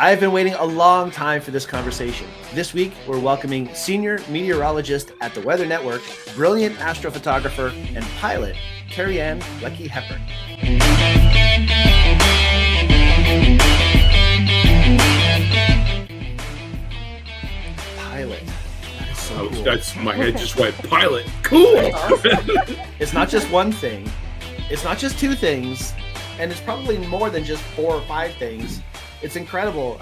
I've been waiting a long time for this conversation. This week, we're welcoming senior meteorologist at the Weather Network, brilliant astrophotographer, and pilot, Kerry-Ann Lecky Hepburn. Pilot. That is so cool. That's my head just went, pilot. Cool. It's not just one thing. It's not just two things. And it's probably more than just 4 or 5 things. It's incredible.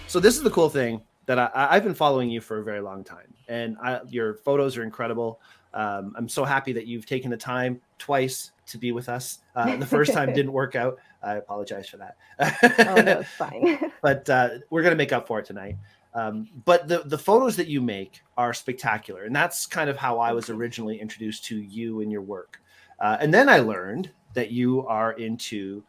So this is the cool thing that I've been following you for a very long time, and your photos are incredible. I'm so happy that you've taken the time twice to be with us. The first time didn't work out. I apologize for that. Oh, no, it's fine. But we're going to make up for it tonight. But the photos that you make are spectacular, and that's kind of how I was originally introduced to you and your work. And then I learned that you are into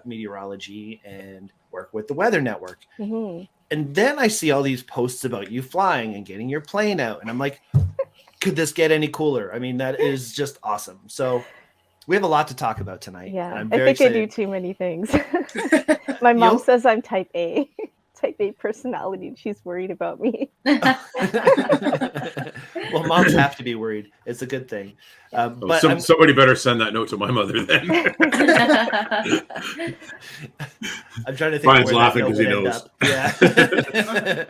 meteorology and work with the Weather Network. Mm-hmm. And then I see all these posts about you flying and getting your plane out. And I'm like, could this get any cooler? I mean, that is just awesome. So we have a lot to talk about tonight. Yeah, I'm I think excited. I do too many things. My mom says I'm type A. Type A personality, and she's worried about me. Well, moms have to be worried. It's a good thing. But somebody better send that note to my mother then. I'm trying to think. Brian's laughing because he knows. Yeah.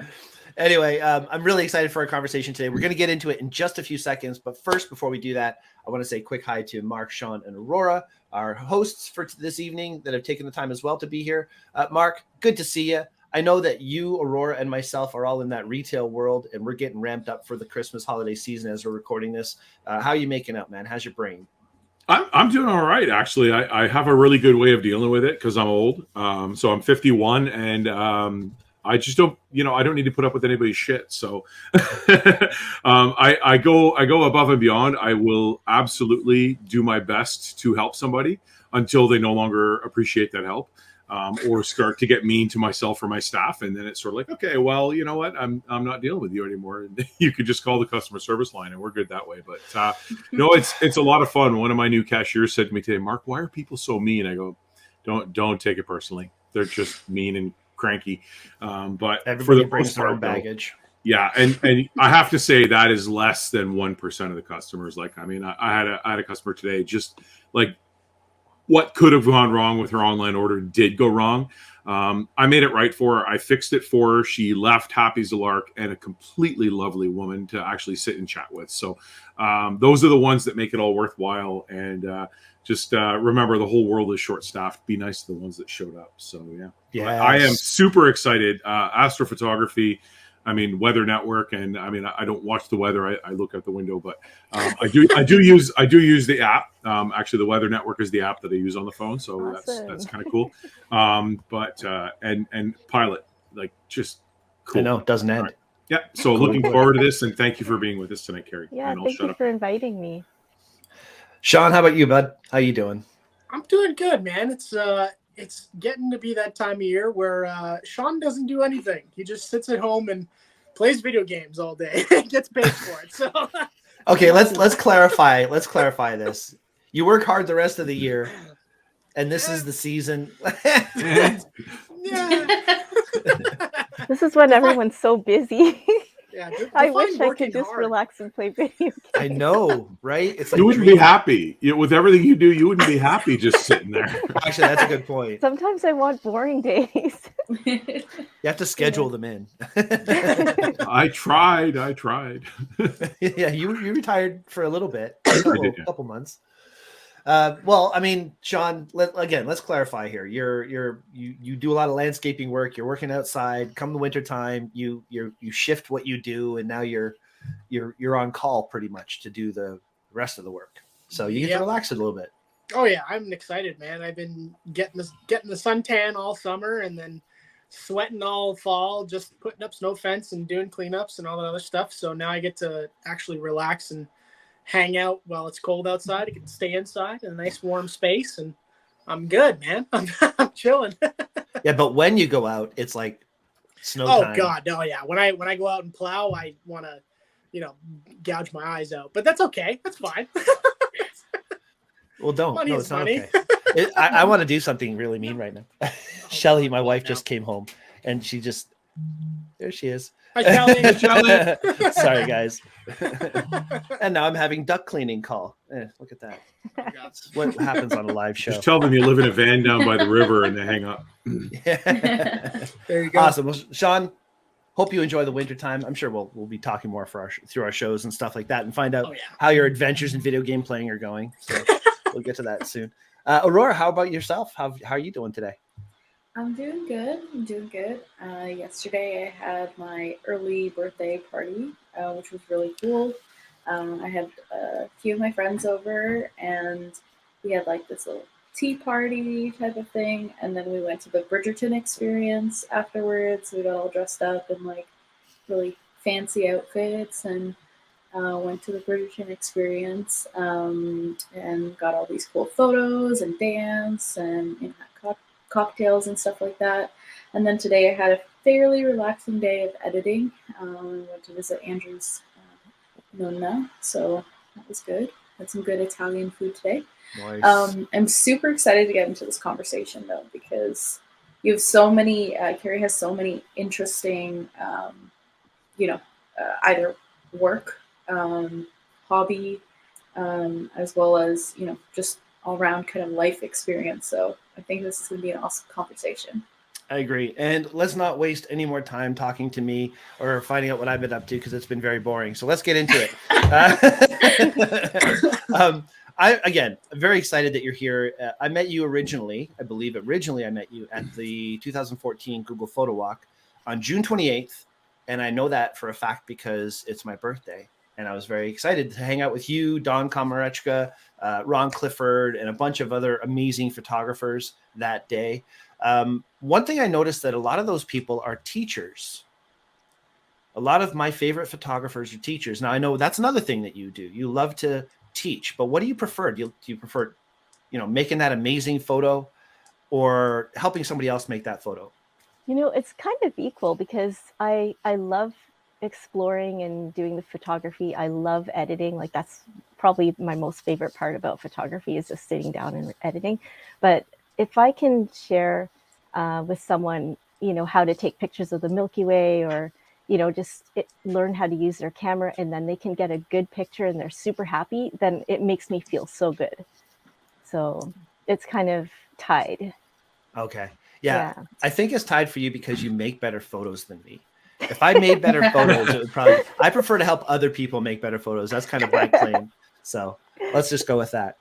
Anyway, I'm really excited for our conversation today. We're going to get into it in just a few seconds. But first, before we do that, I want to say a quick hi to Mark, Sean, and Aurora, our hosts for this evening that have taken the time as well to be here. Mark, good to see you. I know that you, Aurora, and myself are all in that retail world, and we're getting ramped up for the Christmas holiday season as we're recording this. How are you making out, man? How's your brain? I'm doing all right, actually. I have a really good way of dealing with it because I'm old. So I'm 51, and I just don't, I don't need to put up with anybody's shit. So I go above and beyond. I will absolutely do my best to help somebody until they no longer appreciate that help. Or start to get mean to myself or my staff, and then it's sort of like, okay, well, you know what, I'm not dealing with you anymore. And you could just call the customer service line, and we're good that way. But no, it's a lot of fun. One of my new cashiers said to me today, Mark, why are people so mean? I go, don't take it personally. They're just mean and cranky. But everybody brings their own baggage. Yeah, and I have to say that is less than 1% of the customers. Like, I mean, I had a customer today, just like, what could have gone wrong with her online order did go wrong. I made it right for her. I fixed it for her. She left happy as a lark, and a completely lovely woman to actually sit and chat with. So those are the ones that make it all worthwhile. And just remember, the whole world is short-staffed. Be nice to the ones that showed up. So, yeah. Yes. I am super excited. Astrophotography, I mean, Weather Network, and I mean, I don't watch the weather. I look out the window, but I do use the app. Actually, the Weather Network is the app that I use on the phone, so awesome. that's kind of cool. But pilot, like, just cool. I know, it doesn't end. Right. Yeah. So looking forward to this, and thank you for being with us tonight, Kerry. Yeah, thank you for inviting me. Sean, how about you, bud? How you doing? I'm doing good, man. It's getting to be that time of year where Sean doesn't do anything. He just sits at home and plays video games all day. Gets paid for it. So okay, let's clarify. Let's clarify this. You work hard the rest of the year, and this is the season. Yeah. This is when everyone's so busy. Yeah, I wish I could just relax and play video games. I know, right? It's like you wouldn't be happy. With everything you do, you wouldn't be happy just sitting there. Actually, that's a good point. Sometimes I want boring days. You have to schedule them in. I tried. Yeah, you retired for a little bit, a couple months. Well, I mean, Sean, let's clarify here. You do a lot of landscaping work. You're working outside. Come the winter time, you shift what you do, and now you're on call pretty much to do the rest of the work. So you get to relax a little bit. Oh yeah, I'm excited, man. I've been getting the suntan all summer, and then sweating all fall, just putting up snow fence and doing cleanups and all that other stuff. So now I get to actually relax and hang out while it's cold outside. I can stay inside in a nice warm space, and I'm good, man. I'm chilling. Yeah, but when you go out, it's like snow time. Oh God, no, yeah. When I go out and plow, I want to, gouge my eyes out. But that's okay. That's fine. Well, don't. It's not funny. okay. I want to do something really mean right now. Shelly, my wife, just came home, and she just, there she is. Hi, Kelly. Sorry, guys. And now I'm having duck cleaning call. Look at that. That's what happens on a live show. Just tell them you live in a van down by the river and they hang up. There you go. Awesome. Well, Sean, hope you enjoy the winter time. I'm sure we'll be talking more through our shows and stuff like that, and find out how your adventures in video game playing are going. So we'll get to that soon. Aurora, how about yourself? How are you doing today? I'm doing good. Yesterday I had my early birthday party, which was really cool. I had a few of my friends over, and we had like this little tea party type of thing, and then we went to the Bridgerton experience afterwards. We got all dressed up in like really fancy outfits and went to the Bridgerton experience and got all these cool photos and dance and had cocktails and stuff like that. And then today I had a fairly relaxing day of editing. I went to visit Andrew's nonna, so that was good. Had some good Italian food today. Nice. I'm super excited to get into this conversation though, because you have so many, Kerry has so many interesting, either work, hobby, as well as, just all around kind of life experience. So I think this is going to be an awesome conversation. I agree. And let's not waste any more time talking to me or finding out what I've been up to, because it's been very boring. So let's get into it. I'm very excited that you're here. I met you originally I met you at the 2014 Google Photo Walk on June 28th. And I know that for a fact because it's my birthday. And I was very excited to hang out with you, Don Komarechka, Ron Clifford, and a bunch of other amazing photographers that day. One thing I noticed that a lot of those people are teachers. A lot of my favorite photographers are teachers. Now, I know that's another thing that you do. You love to teach, but what do you prefer? Do you prefer, making that amazing photo or helping somebody else make that photo? It's kind of equal, because I love exploring and doing the photography. I love editing. Like, that's probably my most favorite part about photography, is just sitting down and editing. But if I can share with someone, how to take pictures of the Milky Way, or, learn how to use their camera, and then they can get a good picture and they're super happy, then it makes me feel so good. So it's kind of tied. Okay. Yeah. I think it's tied for you because you make better photos than me. If I made better photos, it would I prefer to help other people make better photos. That's kind of my claim. So let's just go with that.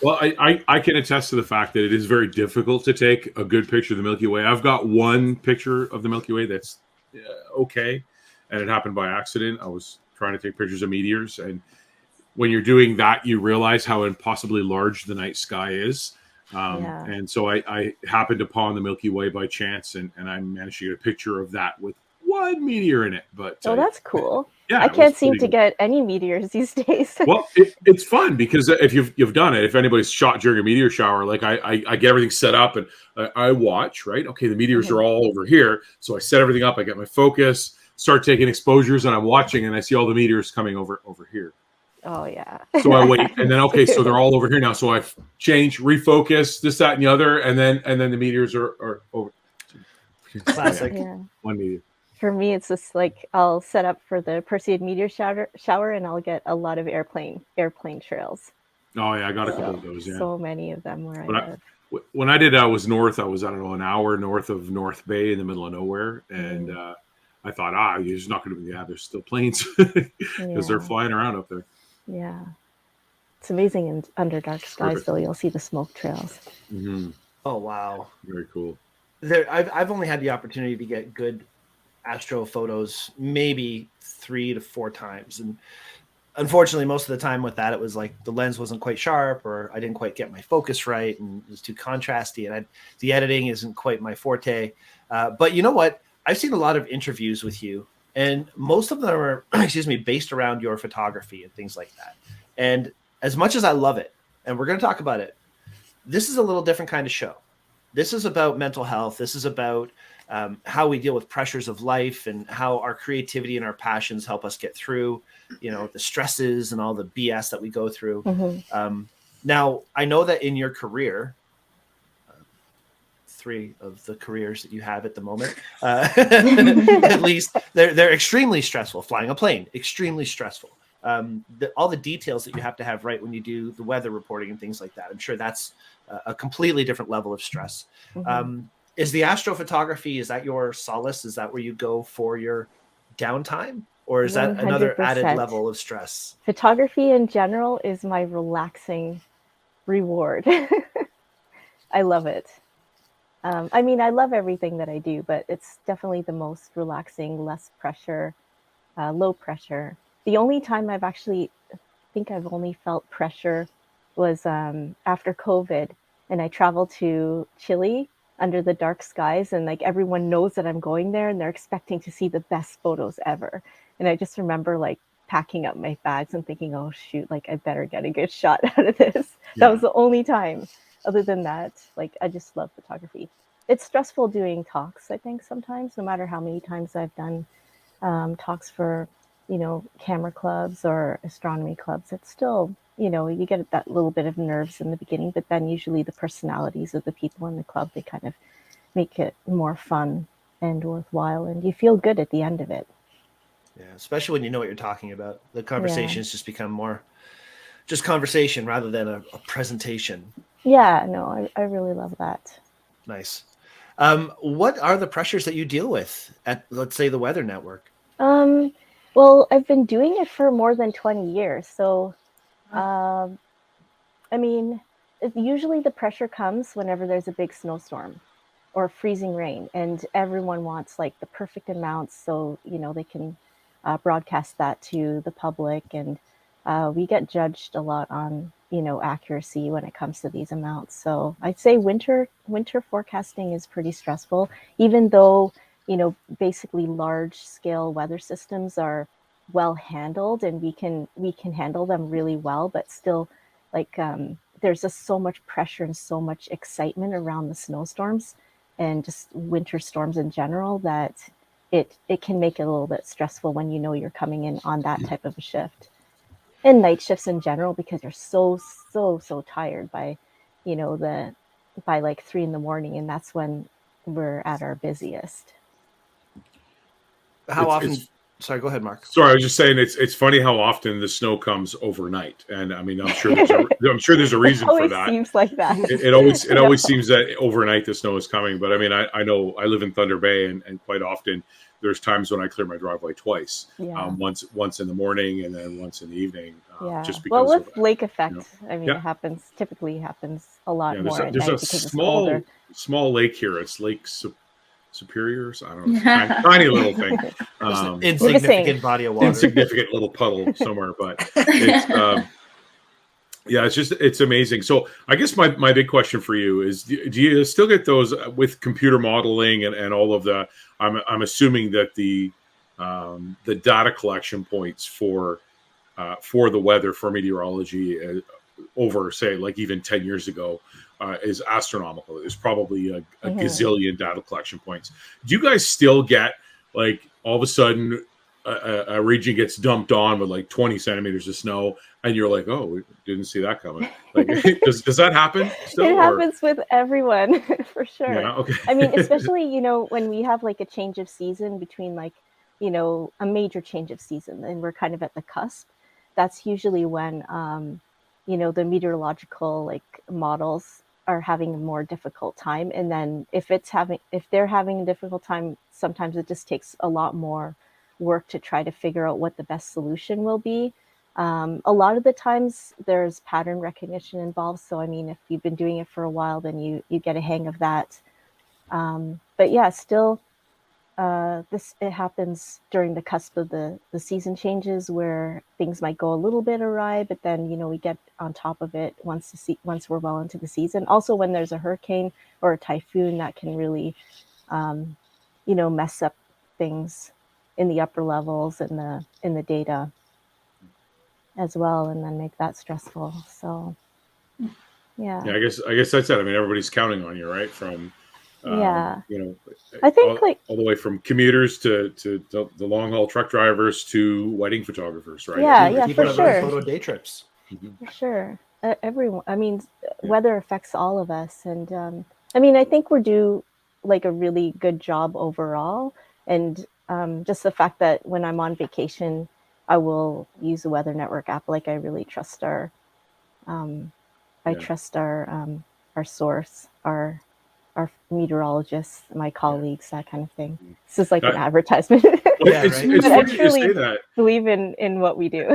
Well, I can attest to the fact that it is very difficult to take a good picture of the Milky Way. I've got one picture of the Milky Way that's okay, and it happened by accident. I was trying to take pictures of meteors, and when you're doing that, you realize how impossibly large the night sky is. And so I happened upon the Milky Way by chance, and I managed to get a picture of that with one meteor in it. But that's cool. Yeah, I can't seem to get any meteors these days. Well, it's fun because if you've done it, if anybody's shot during a meteor shower, like I get everything set up and I watch, right? Okay, the meteors are all over here. So I set everything up. I get my focus, start taking exposures, and I'm watching, and I see all the meteors coming over here. Oh, yeah. So I wait, and then, okay, so they're all over here now. So I've changed, refocus, this, that, and the other, and then the meteors are over. Classic. Yeah. One meteor. For me, it's just like I'll set up for the Perseid meteor shower, and I'll get a lot of airplane trails. Oh, yeah, I got a couple of those, yeah. So many of them where I live. When I did, I was north. I was, I don't know, an hour north of North Bay in the middle of nowhere, and I thought, you're just not going to be, there's still planes because they're flying around up there. Yeah. It's amazing in under dark skies, though. You'll see the smoke trails. Mm-hmm. Oh, wow. Very cool. I've only had the opportunity to get good astro photos maybe 3 to 4 times. And unfortunately, most of the time with that, it was like the lens wasn't quite sharp, or I didn't quite get my focus right, and it was too contrasty, and the editing isn't quite my forte. But you know what? I've seen a lot of interviews with you, and most of them are, based around your photography and things like that. And as much as I love it, and we're going to talk about it, this is a little different kind of show. This is about mental health. This is about how we deal with pressures of life, and how our creativity and our passions help us get through, the stresses and all the BS that we go through. Mm-hmm. Now, I know that in your career, 3 of the careers that you have at the moment. At least they're extremely stressful. Flying a plane, extremely stressful. All the details that you have to have right when you do the weather reporting and things like that. I'm sure that's a completely different level of stress. Is the astrophotography, is that your solace? Is that where you go for your downtime? Or is that another added 100%. level of stress? Photography in general is my relaxing reward. I love it. I mean, I love everything that I do, but it's definitely the most relaxing, less pressure, low pressure. The only time I've actually think I've only felt pressure was after COVID, and I traveled to Chile under the dark skies, and like everyone knows that I'm going there, and they're expecting to see the best photos ever. And I just remember like packing up my bags and thinking, oh shoot, like I better get a good shot out of this. That was the only time. Other than that, like I just love photography. It's stressful doing talks, I think, sometimes, no matter how many times I've done talks for, camera clubs or astronomy clubs. It's still, you get that little bit of nerves in the beginning, but then usually the personalities of the people in the club, they kind of make it more fun and worthwhile, and you feel good at the end of it. Yeah, especially when you know what you're talking about. The conversations just become more just conversation rather than a presentation. Yeah, no, I really love that. Nice. What are the pressures that you deal with at, let's say, the Weather Network? Well, I've been doing it for more than 20 years. So, I mean, usually the pressure comes whenever there's a big snowstorm or freezing rain, and everyone wants like the perfect amounts so, they can broadcast that to the public. And we get judged a lot on, accuracy when it comes to these amounts. So I'd say winter forecasting is pretty stressful, even though, basically large scale weather systems are well handled, and we can handle them really well, but still, like, there's just so much pressure and so much excitement around the snowstorms and just winter storms in general that it can make it a little bit stressful when you're coming in on that type of a shift. And night shifts in general, because you're so tired by, by like 3 a.m, and that's when we're at our busiest. How often? Sorry, go ahead, Mark. Sorry, I was just saying it's funny how often the snow comes overnight, and I mean I'm sure there's a reason for that. It seems like that. It always seems that overnight the snow is coming, but I mean I know I live in Thunder Bay, and quite often there's times when I clear my driveway twice. Once in the morning and then once in the evening. Just because. Well, with lake effect, I mean, it typically happens a lot more at night because it's colder. Small lake here. It's Lake Superiors. I don't know. Tiny little thing. Insignificant body of water. Insignificant little puddle somewhere, but it's it's amazing. So I guess my big question for you is: do you still get those with computer modeling and all of the? I'm assuming that the data collection points for the weather, for meteorology over, say, like even 10 years ago is astronomical. There's probably a gazillion data collection points. Do you guys still get, like, all of a sudden a region gets dumped on with like 20 centimeters of snow and you're like, oh, we didn't see that coming? Like, does that happen still? It happens with everyone for sure. Yeah, okay. I mean, especially, when we have like a change of season between, like, a major change of season, and we're kind of at the cusp. That's usually when, the meteorological like models are having a more difficult time. And then if they're having a difficult time, sometimes it just takes a lot more work to try to figure out what the best solution will be. A lot of the times there's pattern recognition involved. So, I mean, if you've been doing it for a while, then you get a hang of that. But yeah, still, it happens during the cusp of the season changes, where things might go a little bit awry, but then we get on top of it once we're well into the season. Also, when there's a hurricane or a typhoon, that can really mess up things in the upper levels in the data as well, and then make that stressful. So yeah, I guess that's it. I mean, everybody's counting on you, right? From I think all the way from commuters to the long haul truck drivers to wedding photographers, right? Yeah, people for sure. Photo day trips. For sure. Everyone. I mean, weather affects all of us, and I mean, I think we're due like a really good job overall. And just the fact that when I'm on vacation, I will use the Weather Network app. Like I really trust um, I Yeah. trust our source, our meteorologists, my colleagues, that kind of thing. This is like an That- advertisement. Yeah, it's right. it's But I funny you say truly that. believe in what we do.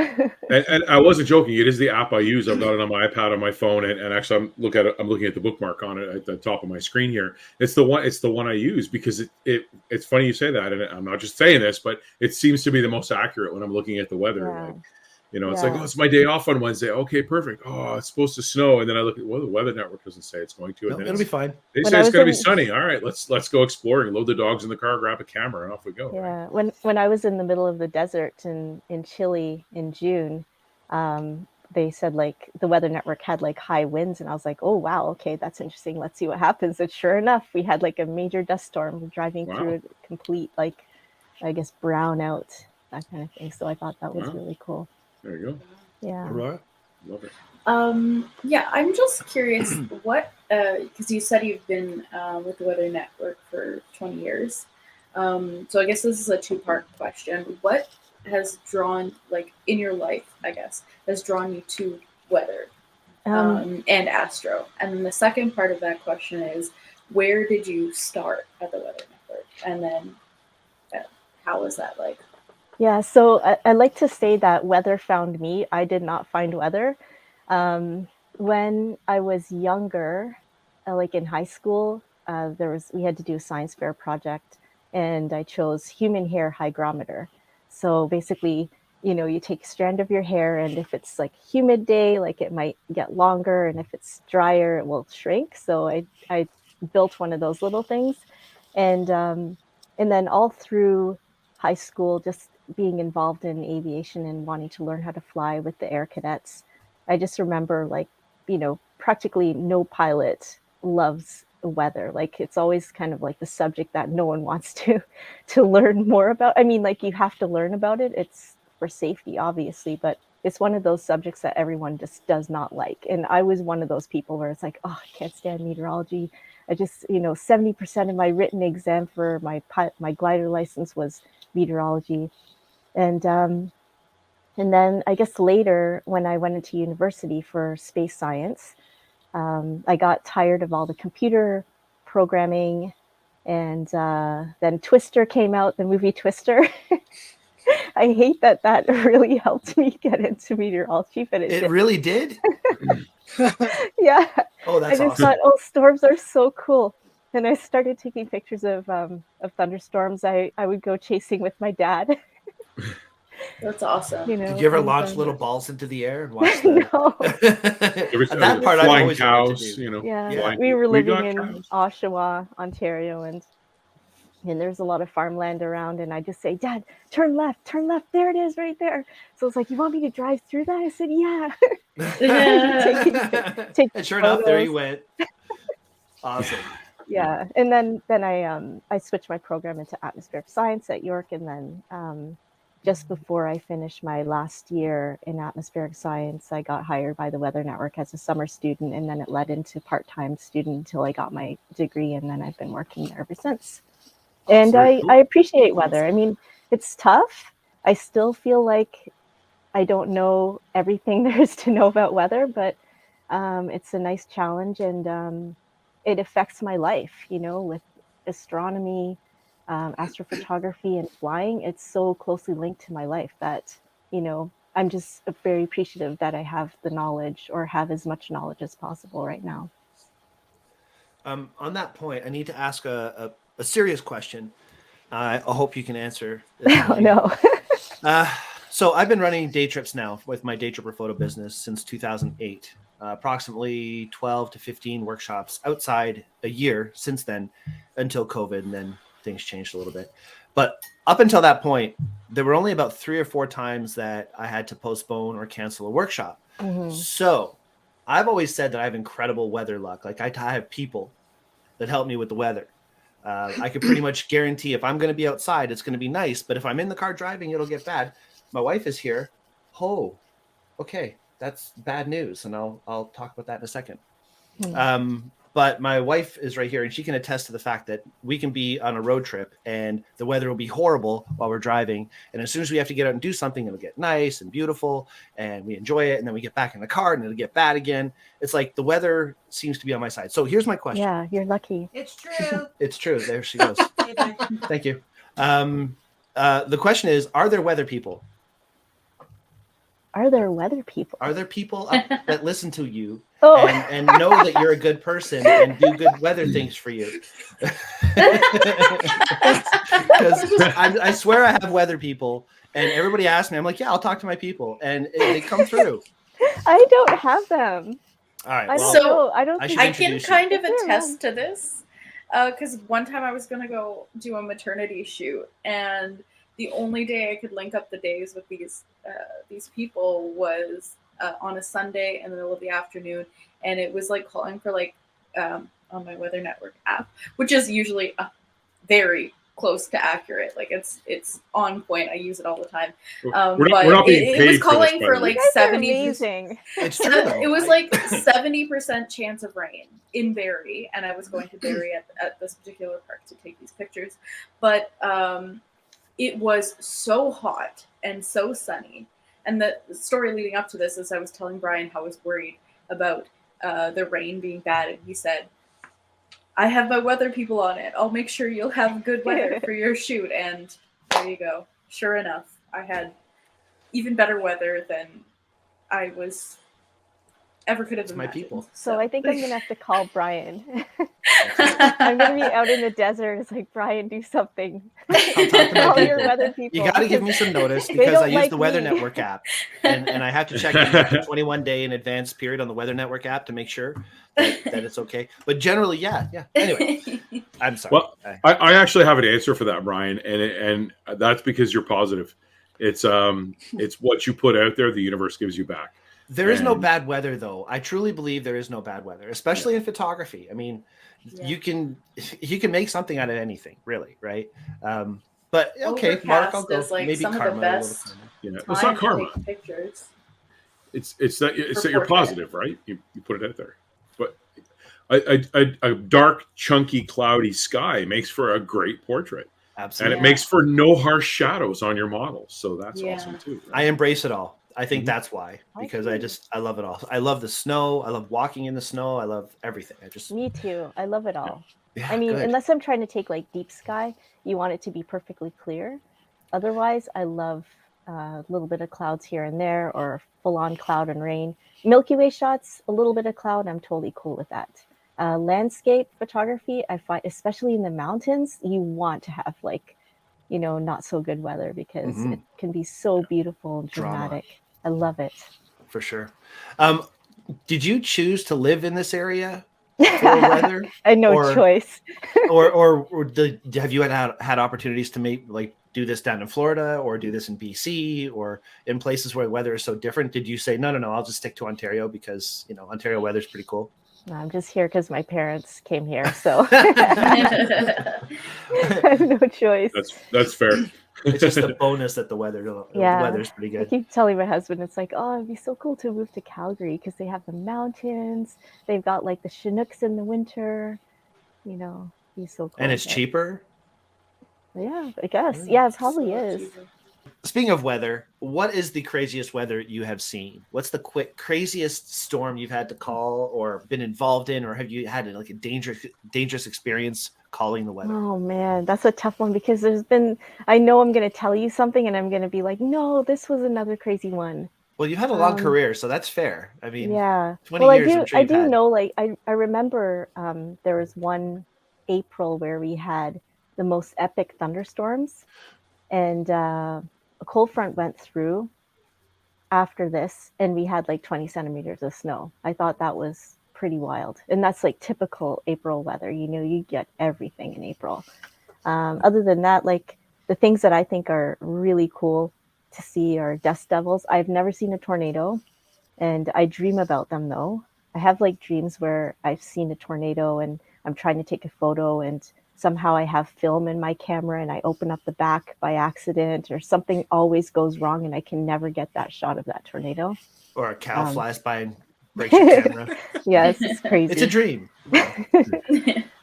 And I wasn't joking. It is the app I use. I've got it on my iPad, on my phone, and actually, I'm looking at the bookmark on it at the top of my screen here. It's the one. It's the one I use because it's funny you say that, and I'm not just saying this, but it seems to be the most accurate when I'm looking at the weather. Yeah. Like, it's like, Yeah. oh, it's my day off on Wednesday. Okay, perfect. Oh, it's supposed to snow, and then I look at the Weather Network doesn't say it's going to, and No, then it'll be fine. they When say I it's was going to be in sunny. All right, let's go exploring. Load the dogs in the car, grab a camera, and off we go. Right? Yeah, when I was in the middle of the desert in Chile in June, they said like the Weather Network had like high winds, and I was like, oh wow, okay, that's interesting. Let's see what happens. And sure enough, we had like a major dust storm driving through Wow. a complete like, I guess, brown out, that kind of thing. So I thought that was Wow. really cool. There you go. Yeah. Aurora? Love it. Yeah, I'm just curious what, because you said you've been with the Weather Network for 20 years. So I guess this is a two-part question. What has drawn, like in your life, I guess, has drawn you to weather and astro? And then the second part of that question is, where did you start at the Weather Network? And then how was that like? Yeah, so I like to say that weather found me. I did not find weather. When I was younger, like in high school, we had to do a science fair project, and I chose human hair hygrometer. So basically, you take a strand of your hair, and if it's like humid day, like it might get longer, and if it's drier, it will shrink. So I built one of those little things, and then all through high school, just being involved in aviation and wanting to learn how to fly with the air cadets. I just remember like, practically no pilot loves weather. Like it's always kind of like the subject that no one wants to learn more about. I mean, like you have to learn about it. It's for safety, obviously, but it's one of those subjects that everyone just does not like. And I was one of those people where it's like, oh, I can't stand meteorology. I just, 70% of my written exam for my glider license was meteorology. And then I guess later when I went into university for space science, I got tired of all the computer programming, and then Twister came out, the movie Twister. I hate that really helped me get into meteorology, but it It did. really did? Yeah, Oh, I that's just awesome. thought, oh, storms are so cool. And I started taking pictures of thunderstorms. I would go chasing with my dad. That's awesome. Did you ever and launch little balls into the air and watch the? no. That part I've flying always wanted cows, to do. Yeah, Yeah. we were we living got in cows. Oshawa, Ontario, and there's a lot of farmland around, and I just say, Dad, turn left, there it is, right there. So it's like, you want me to drive through that? I said, yeah. Taking And sure enough, there you photos. went. Awesome. Yeah, and then I switched my program into atmospheric science at York, and then just before I finished my last year in atmospheric science, I got hired by the Weather Network as a summer student, and then it led into part-time student until I got my degree, and then I've been working there ever since. And Very I cool. I appreciate weather. I mean, it's tough. I still feel like I don't know everything there is to know about weather, but it's a nice challenge, and it affects my life, with astronomy, astrophotography, and flying. It's so closely linked to my life that, I'm just very appreciative that I have the knowledge, or have as much knowledge as possible right now. On that point, I need to ask a serious question. I hope you can answer this. Oh, no. So I've been running day trips now with my day tripper photo business since 2008. Approximately 12 to 15 workshops outside a year since then, until COVID, and then things changed a little bit. But up until that point, there were only about 3 or 4 times that I had to postpone or cancel a workshop. Mhm. So I've always said that I have incredible weather luck. Like I have people that help me with the weather. I could pretty much guarantee if I'm going to be outside, it's going to be nice. But if I'm in the car driving, it'll get bad. My wife is here. Oh, okay. That's bad news. And I'll talk about that in a second. Hmm. But my wife is right here, and she can attest to the fact that we can be on a road trip and the weather will be horrible while we're driving. And as soon as we have to get out and do something, it'll get nice and beautiful and we enjoy it. And then we get back in the car and it'll get bad again. It's like the weather seems to be on my side. So here's my question. Yeah, you're lucky. It's true. It's true. There she goes. Okay, bye. Thank you. The question is, are there weather people? Are there weather people? Are there people that listen to you Oh, and know that you're a good person and do good weather things for you? Because I swear I have weather people, and everybody asks me, I'm like, yeah, I'll talk to my people, and they come through. I don't have them. All right. I Well, don't know. I don't I think should I can introduce kind of you. attest to this because one time I was going to go do a maternity shoot, and the only day I could link up the days with these people was on a Sunday in the middle of the afternoon, and it was like calling for like on my Weather Network app, which is usually very close to accurate. Like it's on point. I use it all the time. We're But not being it paid was for calling this, by for the way. like you guys are 70. amazing. it's true. Though. It was like 70% chance of rain in Barrie, and I was going to Barrie at this particular park to take these pictures. But it was so hot and so sunny. And the story leading up to this is I was telling Brian how I was worried about the rain being bad, and he said, I have my weather people on it. I'll make sure you'll have good weather for your shoot. And there you go. Sure enough, I had even better weather than I was ever could have It's my imagined. people. So I think I'm gonna have to call Brian. I'm gonna be out in the desert. It's like, Brian, do something. I'll talk to my Call your people. weather people. You got to give me some notice They because don't I use like the Weather me. Network app, and I have to check in like a 21-day in advance period on the Weather Network app to make sure that it's okay. But generally, yeah. Anyway, I'm sorry. Well, I actually have an answer for that, Brian, and that's because you're positive. It's what you put out there, the universe gives you back. There is no And- bad weather, though. I truly believe there is no bad weather, especially in photography. I mean, Yeah. you can make something out of anything, really, right? But okay, Mark, I'll Overcast go. is, like, Maybe some of the karma. A little best. karma. Yeah, Time it's not to karma. take pictures. It's that you're portrait. positive, right? You put it out there. But a dark, chunky, cloudy sky makes for a great portrait, and Absolutely. it makes for no harsh shadows on your models. So that's Yeah. awesome too. I embrace it all. I think Mhm. that's why, because Okay. I love it all. I love the snow. I love walking in the snow. I love everything. I just, Me too. I love it all. yeah, I mean, good. unless I'm trying to take like deep sky, you want it to be perfectly clear. Otherwise, I love a little bit of clouds here and there, or full on cloud and rain. Milky Way shots, a little bit of cloud, I'm totally cool with that. Landscape photography, I find, especially in the mountains, you want to have like, not so good weather because Mhm. it can be so beautiful and Drama. dramatic. I love it. For sure. Did you choose to live in this area for weather, I had no or- choice. or have you had opportunities to do this down in Florida, or do this in BC, or in places where the weather is so different? Did you say no, I'll just stick to Ontario because Ontario weather is pretty cool? No, I'm just here because my parents came here, so I have no choice. That's fair. It's just a bonus that the weather's pretty I good. keep telling my husband, it's like, oh, it'd be so cool to move to Calgary because they have the mountains. They've got like the Chinooks in the winter. Be so cool. And it's but- cheaper. Yeah, I guess. Yeah, it probably is. Speaking of weather, what is the craziest weather you have seen? What's the craziest storm you've had to call or been involved in, or have you had like a dangerous experience calling the weather? Oh man, that's a tough one because I know I'm going to tell you something and I'm going to be like, no, this was another crazy one. Well, you've had a long career, so that's fair. I mean, yeah. 20 Well, years. I'm sure I you've do had. know, like, I remember there was one April where we had the most epic thunderstorms, and a cold front went through after this, and we had like 20 centimeters of snow. I thought that was pretty wild, and that's like typical April weather. You get everything in April. Other than that, like the things that I think are really cool to see are dust devils. I've never seen a tornado, and I dream about them though. I have like dreams where I've seen a tornado and I'm trying to take a photo, and somehow I have film in my camera and I open up the back by accident, or something always goes wrong and I can never get that shot of that tornado. Or a cow flies by and breaks your camera. Yes, it's crazy. It's a dream.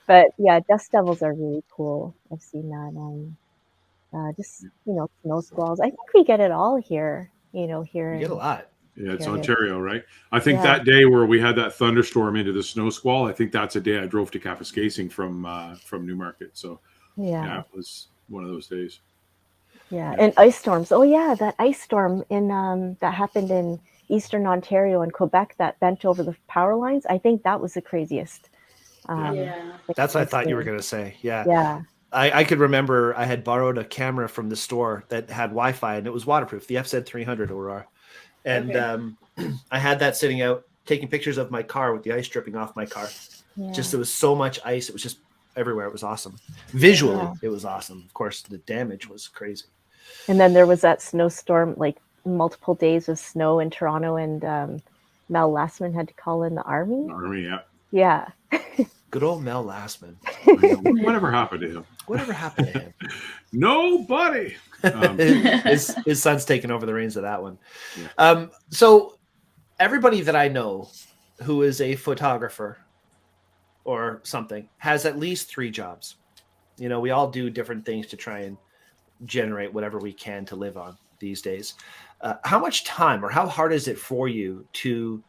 But yeah, dust devils are really cool. I've seen that. Just snow squalls. I think we get it all here. Here You get a in lot. Yeah, it's Ontario. Ontario, right? I think Yeah. that day where we had that thunderstorm into the snow squall, I think that's a day I drove to Kapuskasing from Newmarket. So yeah, it was one of those days. Yeah, and ice storms. Oh yeah, that ice storm in that happened in Eastern Ontario and Quebec that bent over the power lines. I think that was the craziest. Yeah. That's what I I've thought you were seen. going to say. Yeah. Yeah. I could remember I had borrowed a camera from the store that had Wi-Fi and it was waterproof, the FZ300 Aurora. And I had that sitting out taking pictures of my car with the ice dripping off my car. Yeah. Just there was so much ice. It was just everywhere. It was awesome. Visually, Yeah. it was awesome. Of course, the damage was crazy. And then there was that snowstorm, like multiple days of snow in Toronto, and Mel Lastman had to call in the army. Army, yeah. Yeah. Good old Mel Lastman. Whatever happened to him? Whatever happened to him? Nobody. His son's taking over the reins of that one. Yeah. So everybody that I know who is a photographer or something has at least 3 jobs. We all do different things to try and generate whatever we can to live on these days. How much time or how hard is it for you to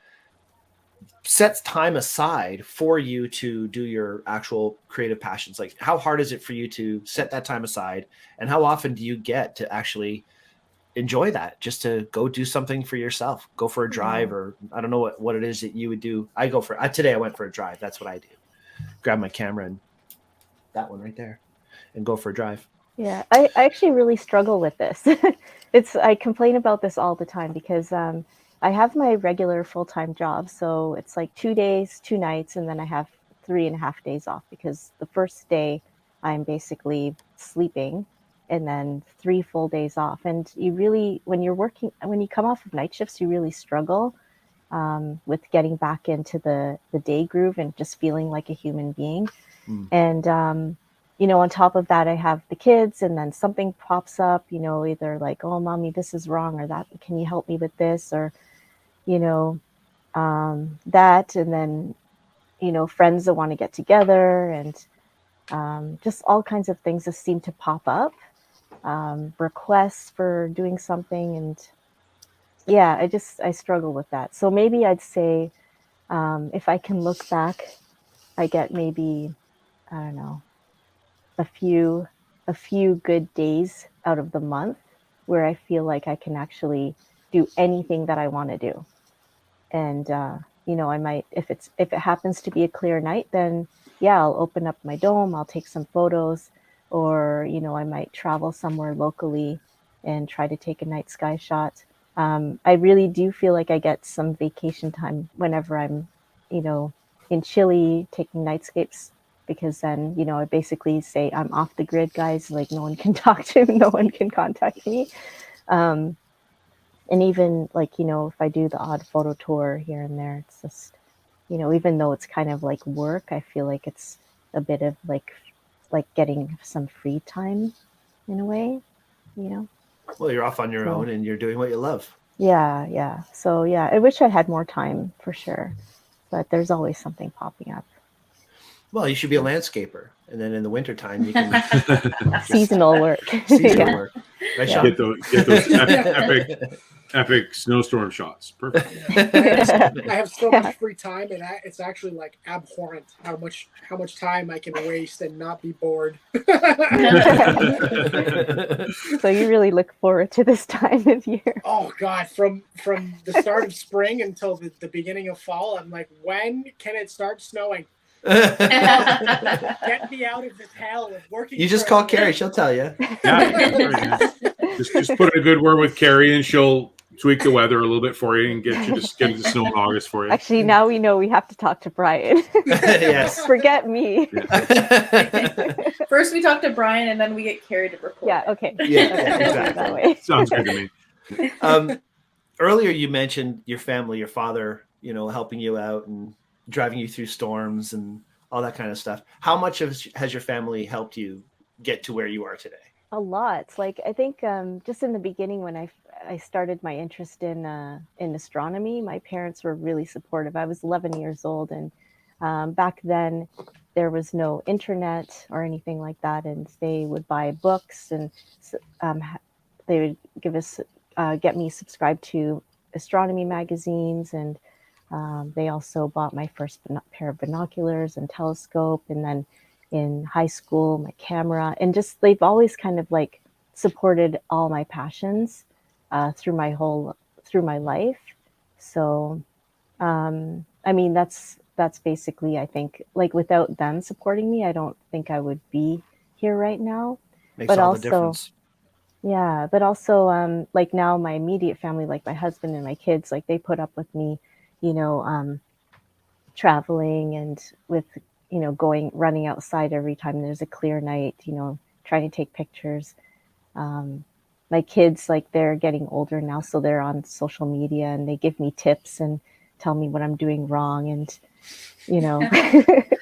set time aside for you to do your actual creative passions? Like, how hard is it for you to set that time aside, and how often do you get to actually enjoy that, just to go do something for yourself, go for a drive, or I don't know what it is that you would do. Today I went for a drive. That's what I do. Grab my camera and that one right there and go for a drive. Yeah, I actually really struggle with this. I complain about this all the time because I have my regular full-time job, so it's like 2 days, 2 nights, and then I have 3.5 days off because the first day I'm basically sleeping, and then 3 full days off. And you really, when you come off of night shifts, you really struggle with getting back into the day groove and just feeling like a human being. And on top of that, I have the kids, and then something pops up, either like, oh, mommy, this is wrong, or that, can you help me with this, or, that, and then, friends that want to get together, and just all kinds of things just seem to pop up, requests for doing something. And yeah, I struggle with that. So maybe I'd say if I can look back, I get maybe, I don't know, a few good days out of the month where I feel like I can actually do anything that I want to do. And I might, if it happens to be a clear night, then yeah, I'll open up my dome, I'll take some photos, or I might travel somewhere locally and try to take a night sky shot. I really do feel like I get some vacation time whenever I'm in Chile taking nightscapes, because then I basically say I'm off the grid, guys. Like, no one can talk to, no one can contact me. And even like if I do the odd photo tour here and there, it's just even though it's kind of like work, I feel like it's a bit of like getting some free time in a way. Well, you're off on your own and you're doing what you love. Yeah. So yeah, I wish I had more time for sure, but there's always something popping up. Well, you should be a landscaper, and then in the wintertime you can seasonal work. Seasonal work. Right, Sean? Get those epic snowstorm shots. Perfect. I have so much free time, and it's actually like abhorrent how much time I can waste and not be bored. So you really look forward to this time of year. Oh God, from the start of spring until the beginning of fall, I'm like, when can it start snowing? Get me out of this hell of working. You just call Kerry, she'll tell you. Yeah. Just put in a good word with Kerry, and she'll tweak the weather a little bit for you and get it to snow in August for you. Actually, now we know we have to talk to Brian. Yes. Forget me. Yeah. First we talk to Brian, and then we get Kerry to record. Yeah, okay. Yeah, exactly. That way. Sounds good to me. Earlier you mentioned your family, your father, helping you out and driving you through storms and all that kind of stuff. How much has your family helped you get to where you are today? A lot. Like, I think just in the beginning when I started my interest in astronomy, my parents were really supportive. I was 11 years old, and Back then, there was no internet or anything like that, and they would buy books, and they would get me subscribed to astronomy magazines, and they also bought my first pair of binoculars and telescope, and then in high school, my camera, and just they've always kind of like supported all my passions through my life. So, I mean, that's basically, I think, like without them supporting me, I don't think I would be here right now. Makes But all also, the difference. yeah, but also, like now my immediate family, like my husband and my kids, like they put up with me, you know, traveling and with, you know, running outside every time there's a clear night, you know, trying to take pictures. My kids, like they're getting older now, so they're on social media and they give me tips and tell me what I'm doing wrong, and you know,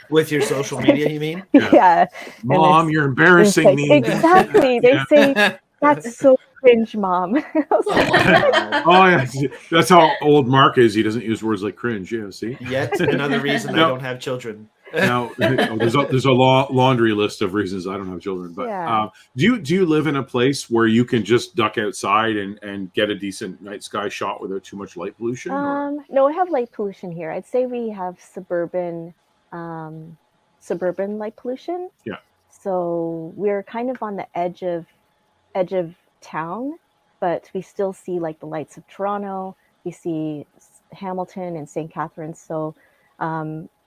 With your social media, you mean? yeah. Mom, you're embarrassing like, me. exactly. They say that's so cringe, Mom. I was like, Oh yeah, that's how old Mark is. He doesn't use words like cringe. Yeah, see. Yet another reason I No. don't have children. Now there's a laundry list of reasons I don't have children. But Yeah. do you live in a place where you can just duck outside and get a decent night sky shot without too much light pollution? No, we have light pollution here. I'd say we have suburban light pollution. Yeah. So we're kind of on the edge of town, but we still see like the lights of Toronto. We see Hamilton and St. Catharines. So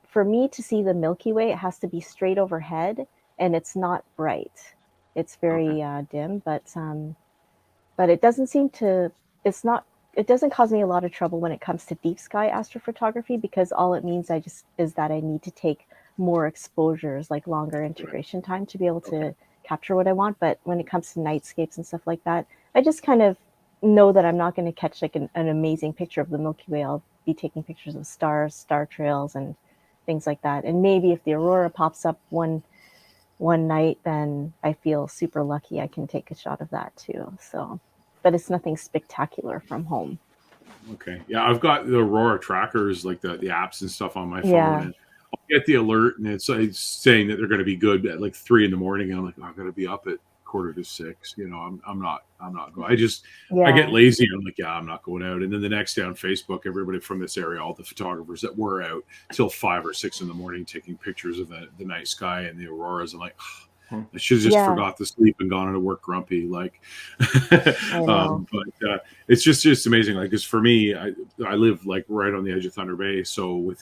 for me to see the Milky Way, it has to be straight overhead, and it's not bright. It's very dim, but it doesn't seem to. It's not. It doesn't cause me a lot of trouble when it comes to deep sky astrophotography, because all it means is that I need to take more exposures, like longer integration time, to be able to capture what I want. But when it comes to nightscapes and stuff like that, I just kind of know that I'm not going to catch like an amazing picture of the Milky Way. I'll be taking pictures of stars, star trails, and things like that. And maybe if the aurora pops up one night, then I feel super lucky I can take a shot of that too. So, but it's nothing spectacular from home. Okay. Yeah, I've got the Aurora trackers, like the apps and stuff on my phone. Yeah. And I'll get the alert, and it's saying that they're going to be good at like 3 a.m. And I'm like, oh, I've got to be up at 5:45. You know, I'm not going. I get lazy. I'm like, yeah, I'm not going out. And then the next day on Facebook, everybody from this area, all the photographers that were out till 5 or 6 in the morning taking pictures of the night sky and the auroras. I'm like, I should have just forgot to sleep and gone into work grumpy. Like, but it's just amazing. Like, because for me, I live like right on the edge of Thunder Bay, so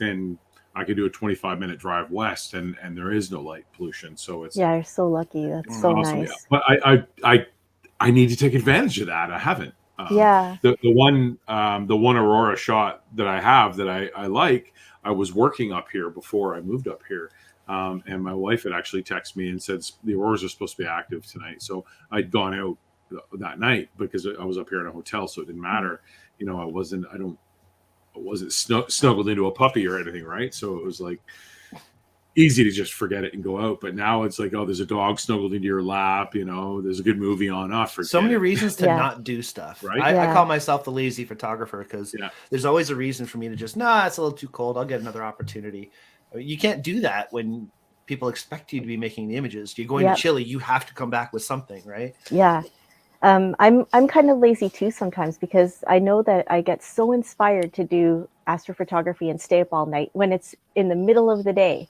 I could do a 25-minute drive west, and there is no light pollution. So it's you're so lucky. That's so awesome. nice. Yeah. But I need to take advantage of that. I haven't. The one aurora shot that I have that I like, I was working up here before I moved up here. And my wife had actually texted me and said the auroras are supposed to be active tonight. So I'd gone out that night because I was up here in a hotel, so it didn't matter. You know, I wasn't snuggled into a puppy or anything, right? So it was like easy to just forget it and go out. But now it's like, oh, there's a dog snuggled into your lap. You know, there's a good movie on. So many reasons to not do stuff. Right? I call myself the lazy photographer because there's always a reason for me to just, it's a little too cold. I'll get another opportunity. You can't do that when people expect you to be making the images. You're going to Chile, you have to come back with something, right? Yeah. I'm kind of lazy too sometimes, because I know that I get so inspired to do astrophotography and stay up all night when it's in the middle of the day,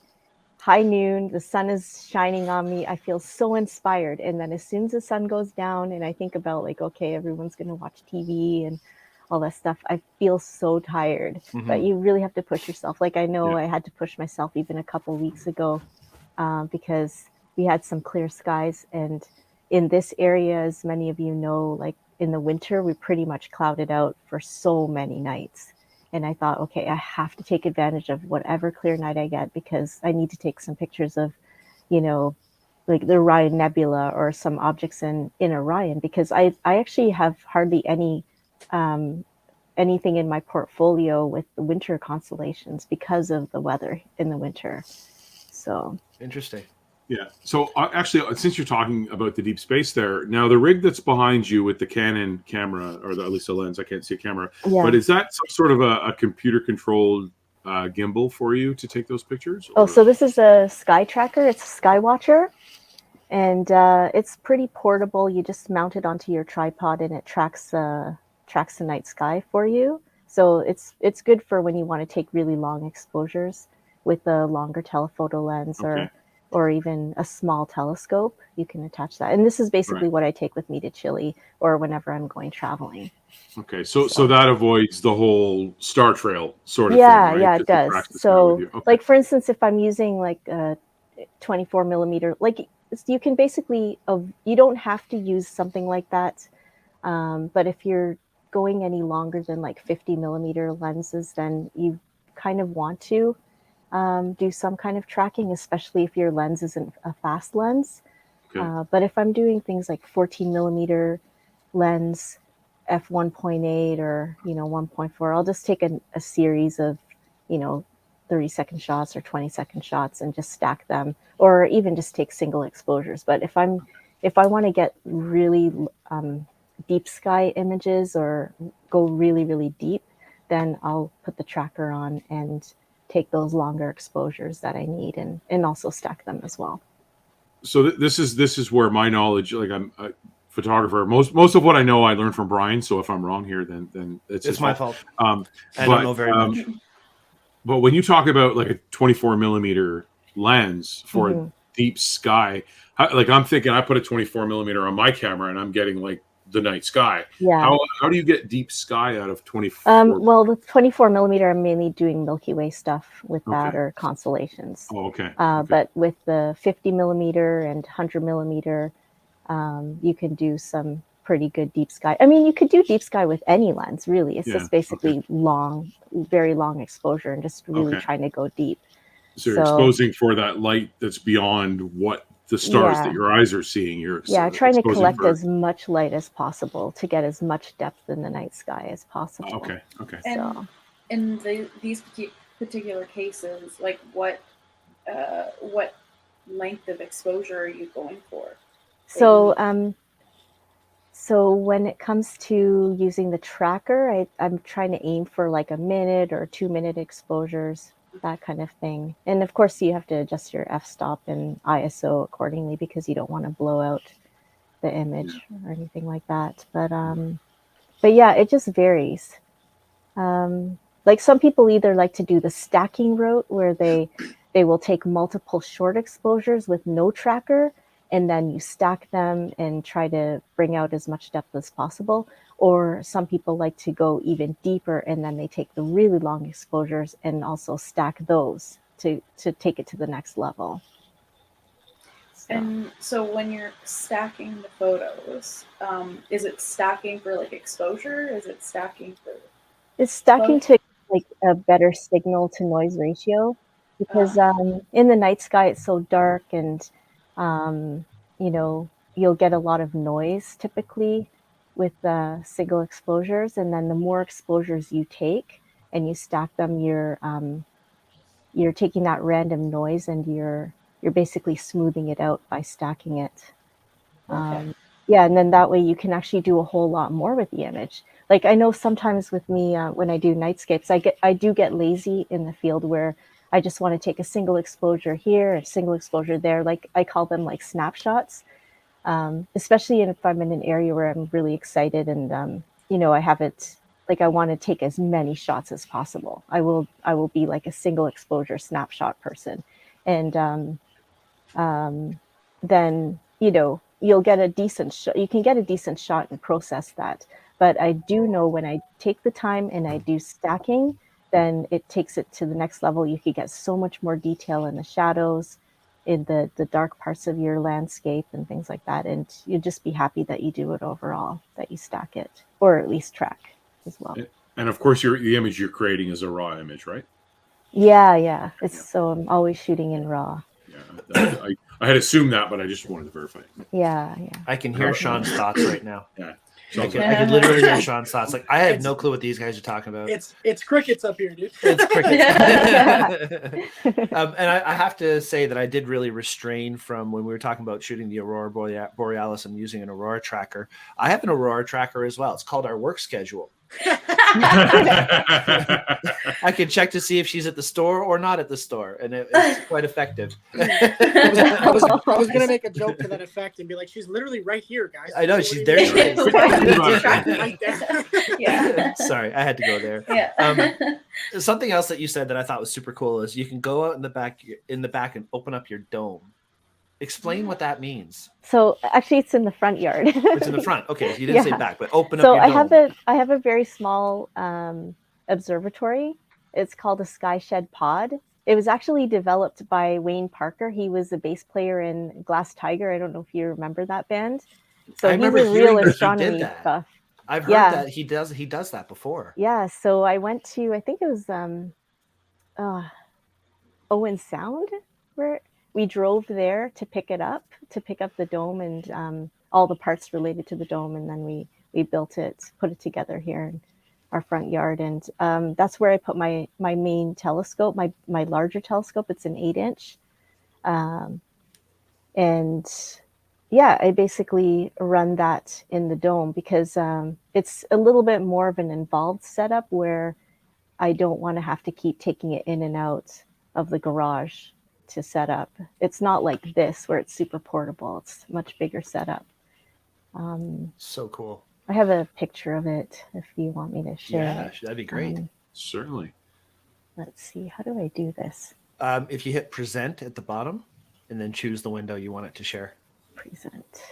high noon, the sun is shining on me. I feel so inspired. And then as soon as the sun goes down and I think about like, okay, everyone's going to watch TV and all that stuff, I feel so tired. But you really have to push yourself. Like I know I had to push myself even a couple weeks ago because we had some clear skies, and in this area, as many of you know, like in the winter, we pretty much clouded out for so many nights. And I thought, okay, I have to take advantage of whatever clear night I get, because I need to take some pictures of, you know, like the Orion Nebula or some objects in Orion, because I actually have hardly anything in my portfolio with the winter constellations because of the weather in the winter. So interesting. Yeah. So actually, since you're talking about the deep space there, now the rig that's behind you with the Canon camera, or at least a lens, I can't see a camera, but is that some sort of a computer controlled gimbal for you to take those pictures? Oh, or- so this is a sky tracker. It's a sky watcher, and it's pretty portable. You just mount it onto your tripod, and it tracks the night sky for you. So it's good for when you want to take really long exposures with a longer telephoto lens, Okay. or even a small telescope. You can attach that. And this is basically Right. what I take with me to Chile or whenever I'm going traveling. Okay, so that avoids the whole star trail sort of Yeah, thing, right? yeah, it 'Cause does. tracks the sky with So, you. Okay. like for instance, if I'm using like a 24 millimeter, like you can basically, you don't have to use something like that. But if you're going any longer than like 50 millimeter lenses, then you kind of want to do some kind of tracking, especially if your lens isn't a fast lens. Okay. But if I'm doing things like 14 millimeter lens, f1.8 or 1.4, I'll just take a series of 30-second shots or 20-second shots and just stack them, or even just take single exposures. But if I want to get really deep sky images or go really, really deep, then I'll put the tracker on and take those longer exposures that I need, and also stack them as well. So this is where my knowledge, like I'm a photographer. Most of what I know, I learned from Brian. So if I'm wrong here, then it's his It's my fault. fault. I don't know very much. But when you talk about like a 24 millimeter lens for Mhm. deep sky, like I'm thinking, I put a 24 millimeter on my camera and I'm getting like the night sky. Yeah. How do you get deep sky out of 24? Well, the 24 millimeter, I'm mainly doing Milky Way stuff with that, Okay. or constellations. Oh, okay. But with the 50 millimeter and 100 millimeter, you can do some pretty good deep sky. I mean, you could do deep sky with any lens, really. It's Yeah, just basically long, very long exposure, and just really Okay. trying to go deep. So you're exposing for that light that's beyond what the stars that Yeah. your eyes are seeing. You're Yeah, trying to exposing collect for. as much light as possible to get as much depth in the night sky as possible. Okay. And So, in these particular cases, like what length of exposure are you going for? so when it comes to using the tracker, I'm trying to aim for like a minute or 2-minute exposures, that kind of thing. And of course, you have to adjust your f-stop and ISO accordingly, because you don't want to blow out the image or anything like that. But yeah, it just varies. Like some people either like to do the stacking route, where they will take multiple short exposures with no tracker, and then you stack them and try to bring out as much depth as possible. Or some people like to go even deeper, and then they take the really long exposures and also stack those to take it to the next level. And so when you're stacking the photos, is it stacking for like exposure? Is it stacking for? It's stacking to like a better signal to noise ratio, because in the night sky it's so dark, and you'll get a lot of noise typically with single exposures, and then the more exposures you take and you stack them, you're taking that random noise and you're basically smoothing it out by stacking it. Yeah, and then that way you can actually do a whole lot more with the image. Like I know sometimes with me, when I do nightscapes, I do get lazy in the field, where I just want to take a single exposure here, a single exposure there. Like I call them like snapshots, especially if I'm in an area where I'm really excited, and I have it, like I want to take as many shots as possible. I will be like a single exposure snapshot person, and then you'll get a decent shot. You can get a decent shot and process that. But I do know when I take the time and I do stacking, then it takes it to the next level. You can get so much more detail in the shadows, in the dark parts of your landscape and things like that. And you'd just be happy that you do it overall, that you stack it, or at least track as well. And of course, the image you're creating is a raw image, right? Yeah. So I'm always shooting in RAW. Yeah, I had assumed that, but I just wanted to verify. Yeah. I can hear Sean's thoughts right now. Yeah. I could literally hear Sean's thoughts. Like, I have no clue what these guys are talking about. It's crickets up here, dude. It's crickets. And I have to say that I did really restrain from when we were talking about shooting the Aurora Borealis and using an Aurora tracker. I have an Aurora tracker as well. It's called our work schedule. I can check to see if she's at the store or not at the store, and it's quite effective. I was gonna make a joke to that effect and be like, she's literally right here, guys. I know, What she's do you there. mean? She is. Right there. Yeah. Sorry, I had to go there. Yeah. Something else that you said that I thought was super cool is you can go out in the back and open up your dome. Explain what that means. So actually, it's in the front yard. It's in the front. Okay, you didn't say Yeah. back, but open So up your dome. I have a very small observatory. It's called a sky shed pod. It was actually developed by Wayne Parker. He was a bass player in Glass Tiger. I don't know if you remember that band. So I he's remember a real hearing that he did astronomy that. buff. I've heard Yeah. that he does that before. Yeah. So I went to, I think it was Owen Sound, where we drove there to pick up the dome and all the parts related to the dome, and then we built it, put it together here in our front yard, and that's where I put my main telescope, my larger telescope. It's an 8-inch, and yeah, I basically run that in the dome because it's a little bit more of an involved setup where I don't want to have to keep taking it in and out of the garage to set up. It's not like this where it's super portable. It's a much bigger setup. So cool. I have a picture of it if you want me to share Yeah, it. that'd be great. Certainly. Let's see, how do I do this? If you hit present at the bottom and then choose the window you want it to share. Present.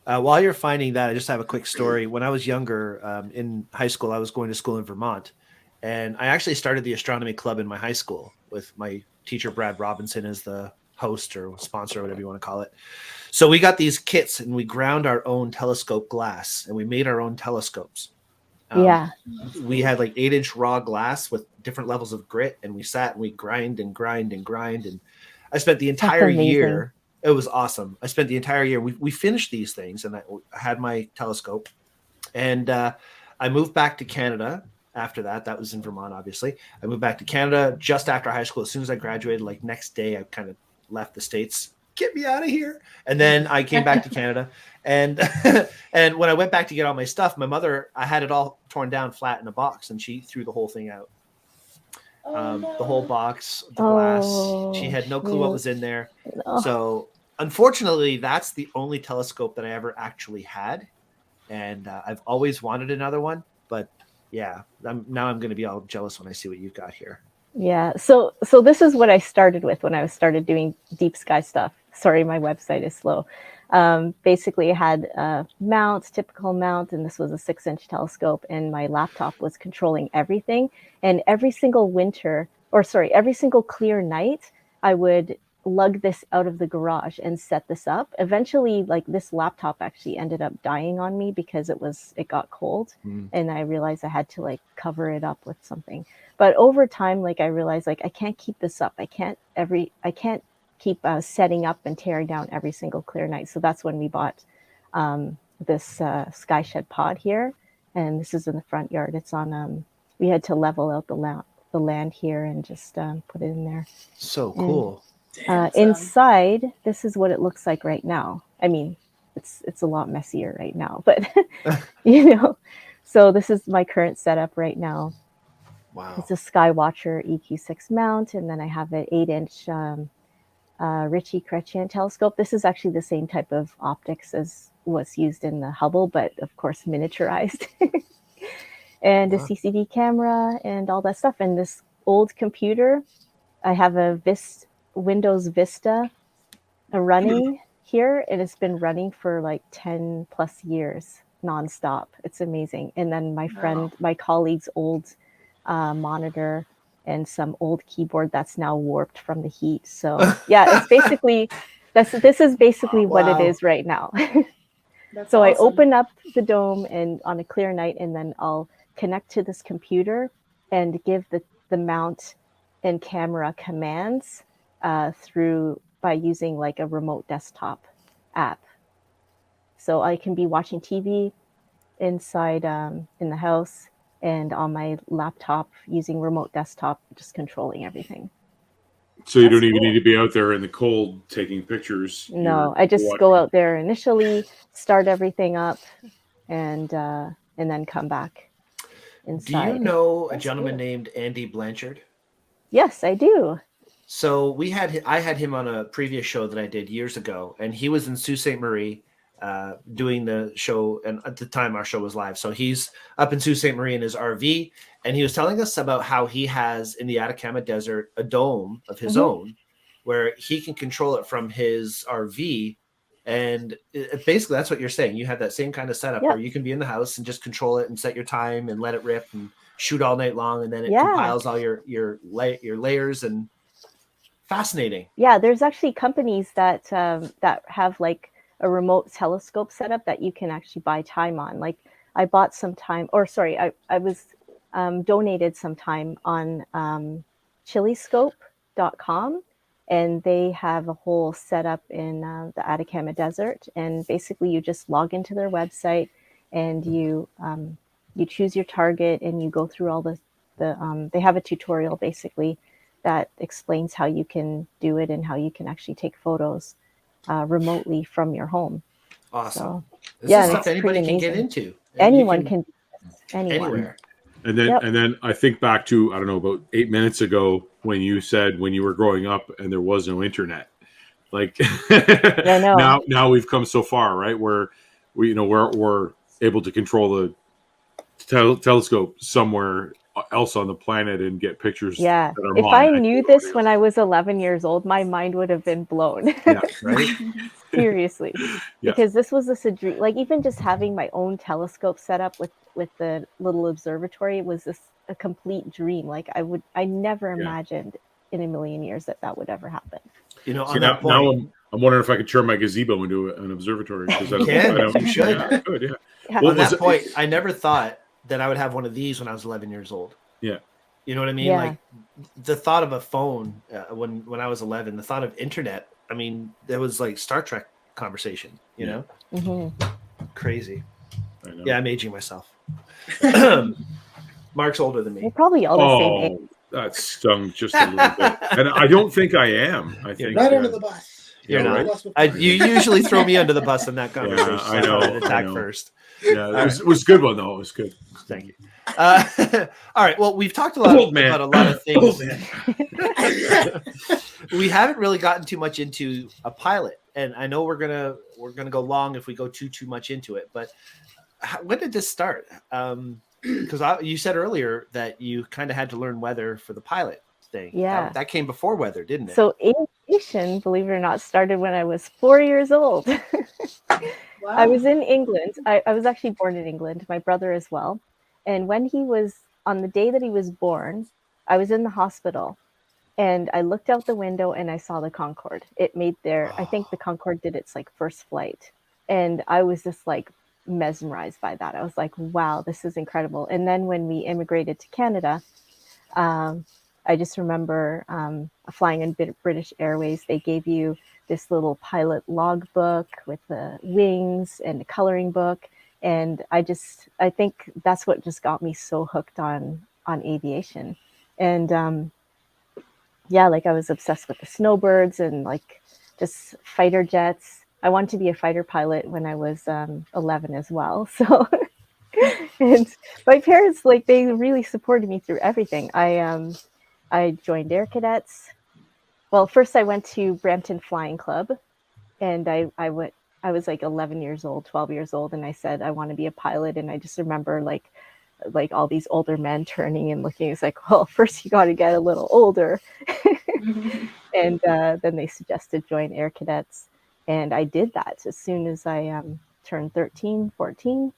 While you're finding that, I just have a quick story. When I was younger, in high school, I was going to school in Vermont, and I actually started the astronomy club in my high school with my teacher, Brad Robinson, as the host or sponsor, or whatever you want to call it. So we got these kits and we ground our own telescope glass and we made our own telescopes. Yeah. We had like 8-inch raw glass with different levels of grit, and we sat and we grind. And I spent the entire year. It was awesome. I spent the entire year. We finished these things, and I had my telescope, and I moved back to Canada after that. That was in Vermont, obviously. I moved back to Canada just after high school. As soon as I graduated, like next day, I kind of left the States. Get me out of here. And then I came back to Canada, and and when I went back to get all my stuff, my mother, I had it all torn down flat in a box, and she threw the whole thing out. The whole box, the glass. She had no clue what was in there. No. So unfortunately, that's the only telescope that I ever actually had, and I've always wanted another one. But yeah, I'm going to be all jealous when I see what you've got here. Yeah. So this is what I started with when I started doing deep sky stuff. Sorry, my website is slow. Basically, I had a mount, typical mount, and this was a 6-inch telescope, and my laptop was controlling everything. And every single every single clear night, I would lug this out of the garage and set this up. Eventually, like this laptop actually ended up dying on me because it got cold, and I realized I had to like cover it up with something. But over time, like I realized, like I can't keep this up. I can't keep setting up and tearing down every single clear night. So that's when we bought this sky shed pod here, and this is in the front yard. It's on. We had to level out the land here and just put it in there. So cool. Inside, this is what it looks like right now. I mean, it's a lot messier right now, but you know. So this is my current setup right now. Wow. It's a Skywatcher EQ6 mount, and then I have an 8-inch Ritchie Kerry-Ann telescope. This is actually the same type of optics as what's used in the Hubble, but of course miniaturized. And a CCD camera and all that stuff. And this old computer, I have a Windows Vista running here, and it's been running for like 10 plus years nonstop. It's amazing. And then my colleague's old monitor and some old keyboard that's now warped from the heat. So yeah, it's basically this is basically what it is right now. So awesome. I open up the dome and on a clear night, and then I'll connect to this computer and give the mount and camera commands by using like a remote desktop app. So I can be watching TV inside in the house, and on my laptop using remote desktop, just controlling everything. So you don't even need to be out there in the cold taking pictures. No, I just go out there initially, start everything up, and then come back. inside. Do you know a That's gentleman cool. named Andy Blanchard? Yes, I do. So I had him on a previous show that I did years ago, and he was in Sault Ste. Marie doing the show. And at the time, our show was live. So he's up in Sault Ste. Marie in his RV, and he was telling us about how he has in the Atacama Desert a dome of his own where he can control it from his RV. And basically, that's what you're saying. You have that same kind of setup where you can be in the house and just control it and set your time and let it rip and shoot all night long, and then it compiles all your layers. And fascinating. Yeah, there's actually companies that that have like a remote telescope setup that you can actually buy time on. Like I bought some time, or sorry, I was donated some time on chiliscope.com, and they have a whole setup in the Atacama Desert. And basically, you just log into their website and you choose your target and you go through all the they have a tutorial basically that explains how you can do it and how you can actually take photos remotely from your home. Awesome. So, This yeah, is and stuff it's anybody pretty can get amazing. into. Anyone can do this. Anyone. Anywhere. And then Yep. and then I think back to, I don't know, about 8 minutes ago when you said when you were growing up and there was no internet. Like I know. now we've come so far, right? Where we're able to control the telescope somewhere else on the planet and get pictures Yeah. that are If I monumental. knew this when I was 11 years old, my mind would have been blown. Yeah. Right? Seriously. Yeah. Because this was just a dream. Like even just having my own telescope set up with the little observatory was just a complete dream. Like I never imagined in a million years that would ever happen. You know, See, on that point, now I'm wondering if I could turn my gazebo into an observatory. Because you can. You should. Yeah, I could, yeah. Yeah. What On was that it? point, I never thought that I would have one of these when I was 11 years old. Yeah. You know what I mean? Yeah. Like the thought of a phone when I was 11, the thought of internet. I mean, there was like Star Trek conversation. You know, crazy. I know. Yeah, I'm aging myself. Mark's older than We're me. probably all the same age. That stung just a little bit. And I don't think I am. I think Right under the bus. You're Yeah, not. right. Bus with You usually throw me under the bus in that conversation. Yeah, so I know, I'd attack I know. first. Yeah, it was a good one though. It was good. Thank you. All right. Well, we've talked a lot Old man. about a lot of things. Old man. We haven't really gotten too much into a pilot, and I know we're gonna go long if we go too much into it. But when did this start? Because you said earlier that you kind of had to learn weather for the pilot thing. Yeah. That came before weather, didn't it? So aviation, believe it or not, started when I was 4 years old. Wow. I was in England. I was actually born in England, my brother as well. And when he was, on the day that he was born, I was in the hospital and I looked out the window and I saw the Concorde. It made I think the Concorde did its like first flight. And I was just like mesmerized by that. I was like, wow, this is incredible. And then when we immigrated to Canada, I just remember flying in British Airways. They gave you this little pilot logbook with the wings and a coloring book. And I think that's what just got me so hooked on aviation. And yeah, like I was obsessed with the snowbirds and like just fighter jets. I wanted to be a fighter pilot when I was 11 as well. So, and my parents, like, they really supported me through everything. I joined Air Cadets. Well, first I went to Brampton Flying Club, and I was like 11 years old, 12 years old, and I said I want to be a pilot. And I just remember like all these older men turning and looking. It's like, well, first you got to get a little older. And then they suggested join Air Cadets, and I did that as soon as I turned 13, 14,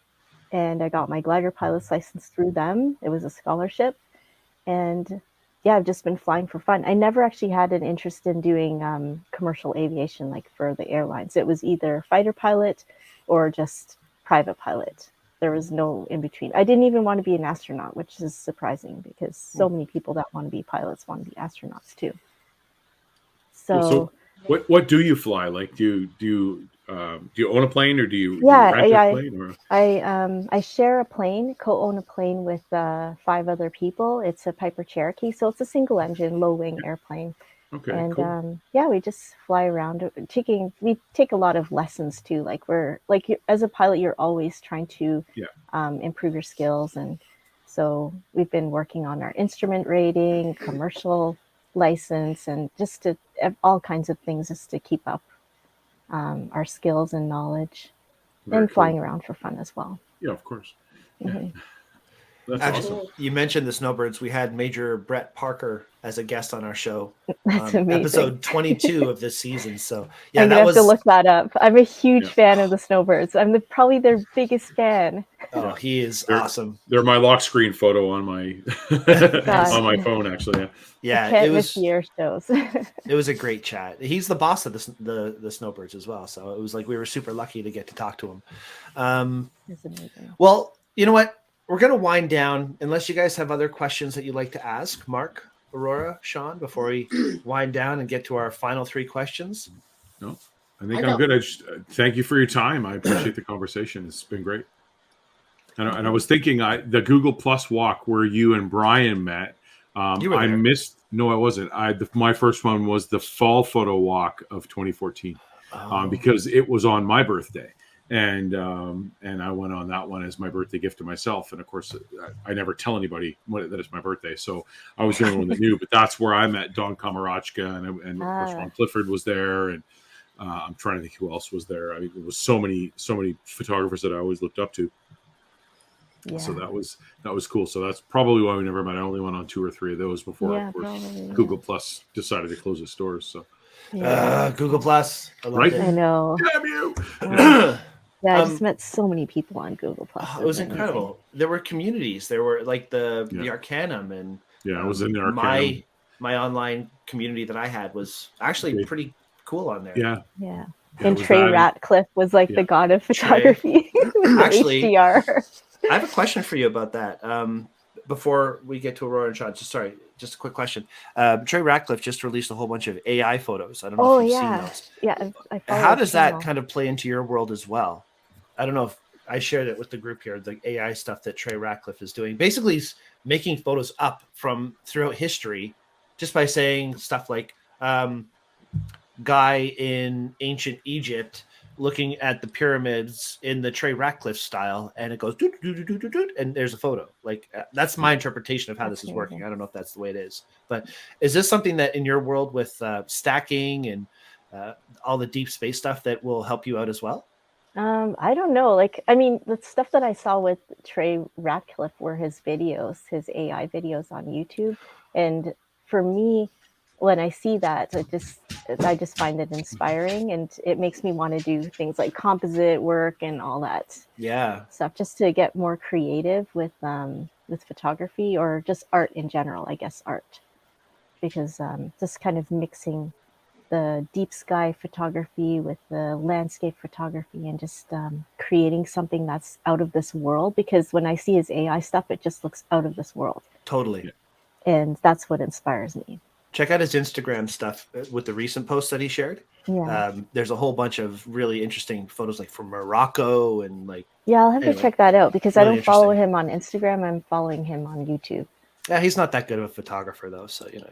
and I got my glider pilot's license through them. It was a scholarship, and yeah, I've just been flying for fun. I never actually had an interest in doing commercial aviation, like for the airlines. It was either fighter pilot or just private pilot. There was no in between. I didn't even want to be an astronaut, which is surprising because so many people that want to be pilots want to be astronauts too. So what do you fly? Like, do you own a plane, or do you yeah, rent a plane? Or? I share a plane, co-own a plane with 5 other people. It's a Piper Cherokee, so it's a single engine, low wing airplane. Okay, And cool. yeah, we just fly around. We take a lot of lessons too. Like as a pilot, you're always trying to improve your skills, and So we've been working on our instrument rating, commercial license, and just to all kinds of things just to keep up our skills and knowledge, Very and flying cool. around for fun as well. Yeah, of course. Mhm. That's Actually, awesome. you mentioned the snowbirds. We had Major Brett Parker as a guest on our show, That's amazing. episode 22 of this season. So yeah, I'm gonna that have was. to look that up. I'm a huge Yeah. fan of the Snowbirds. I'm probably their biggest fan. Oh, Yeah. he is They're- awesome. They're my lock screen photo on my Nice. on my phone, actually. Yeah. Yeah, I can't it miss was. your shows. It was a great chat. He's the boss of the snowbirds as well. So it was like we were super lucky to get to talk to him. It's amazing. Well, you know what? We're going to wind down unless you guys have other questions that you'd like to ask, Mark, Aurora, Sean, before we wind down and get to our final 3 questions. No, I think I'm good. I just thank you for your time. I appreciate the conversation. It's been great. And I was thinking the Google Plus walk where you and Brian met. You were I there. missed. No, I wasn't. My first one was the fall photo walk of 2014 because it was on my birthday. And I went on that one as my birthday gift to myself. And of course, I never tell anybody that it's my birthday. So I was the only one that knew. But that's where I met Don Kamarachka, and of course Ron Clifford was there, and I'm trying to think who else was there. I mean, there was so many photographers that I always looked up to. Yeah. So that was cool. So that's probably why we never met. I only went on 2 or 3 of those before, of course, Google Plus decided to close its doors. So Google Plus, I loved Right? it. I know. damn you. Yeah, I just met so many people on Google Plus. It was incredible. There were communities. There were like the Arcanum, and I was in the Arcanum. My online community that I had was actually pretty cool on there. Yeah. Yeah, And Trey Ratcliffe was like the god of photography. Actually, HDR. I have a question for you about that. Before we get to Aurora and Sean, just a quick question. Trey Ratcliffe just released a whole bunch of AI photos. I don't know if you've seen those. Yeah, How does that kind of play into your world as well? I don't know if I shared it with the group here, the AI stuff that Trey Ratcliffe is doing. Basically, he's making photos up from throughout history just by saying stuff like guy in ancient Egypt looking at the pyramids in the Trey Ratcliffe style, and it goes doot, doot, doot, doot, doot, doot, and there's a photo. Like that's my interpretation of how this is working. I don't know if that's the way it is, but is this something that in your world with stacking and all the deep space stuff that will help you out as well? I don't know. Like, I mean, the stuff that I saw with Trey Ratcliffe were his videos, his AI videos on YouTube. And for me, when I see that, I just find it inspiring, and it makes me want to do things like composite work and all that stuff, just to get more creative with photography or just art in general. I guess art, because just kind of mixing the deep sky photography with the landscape photography, and just creating something that's out of this world. Because when I see his AI stuff, it just looks out of this world. Totally. And that's what inspires me. Check out his Instagram stuff with the recent posts that he shared. Yeah. There's a whole bunch of really interesting photos, like from Morocco and like. Yeah, I'll have to check that out, because really I don't follow him on Instagram. I'm following him on YouTube. Yeah, he's not that good of a photographer though, so you know.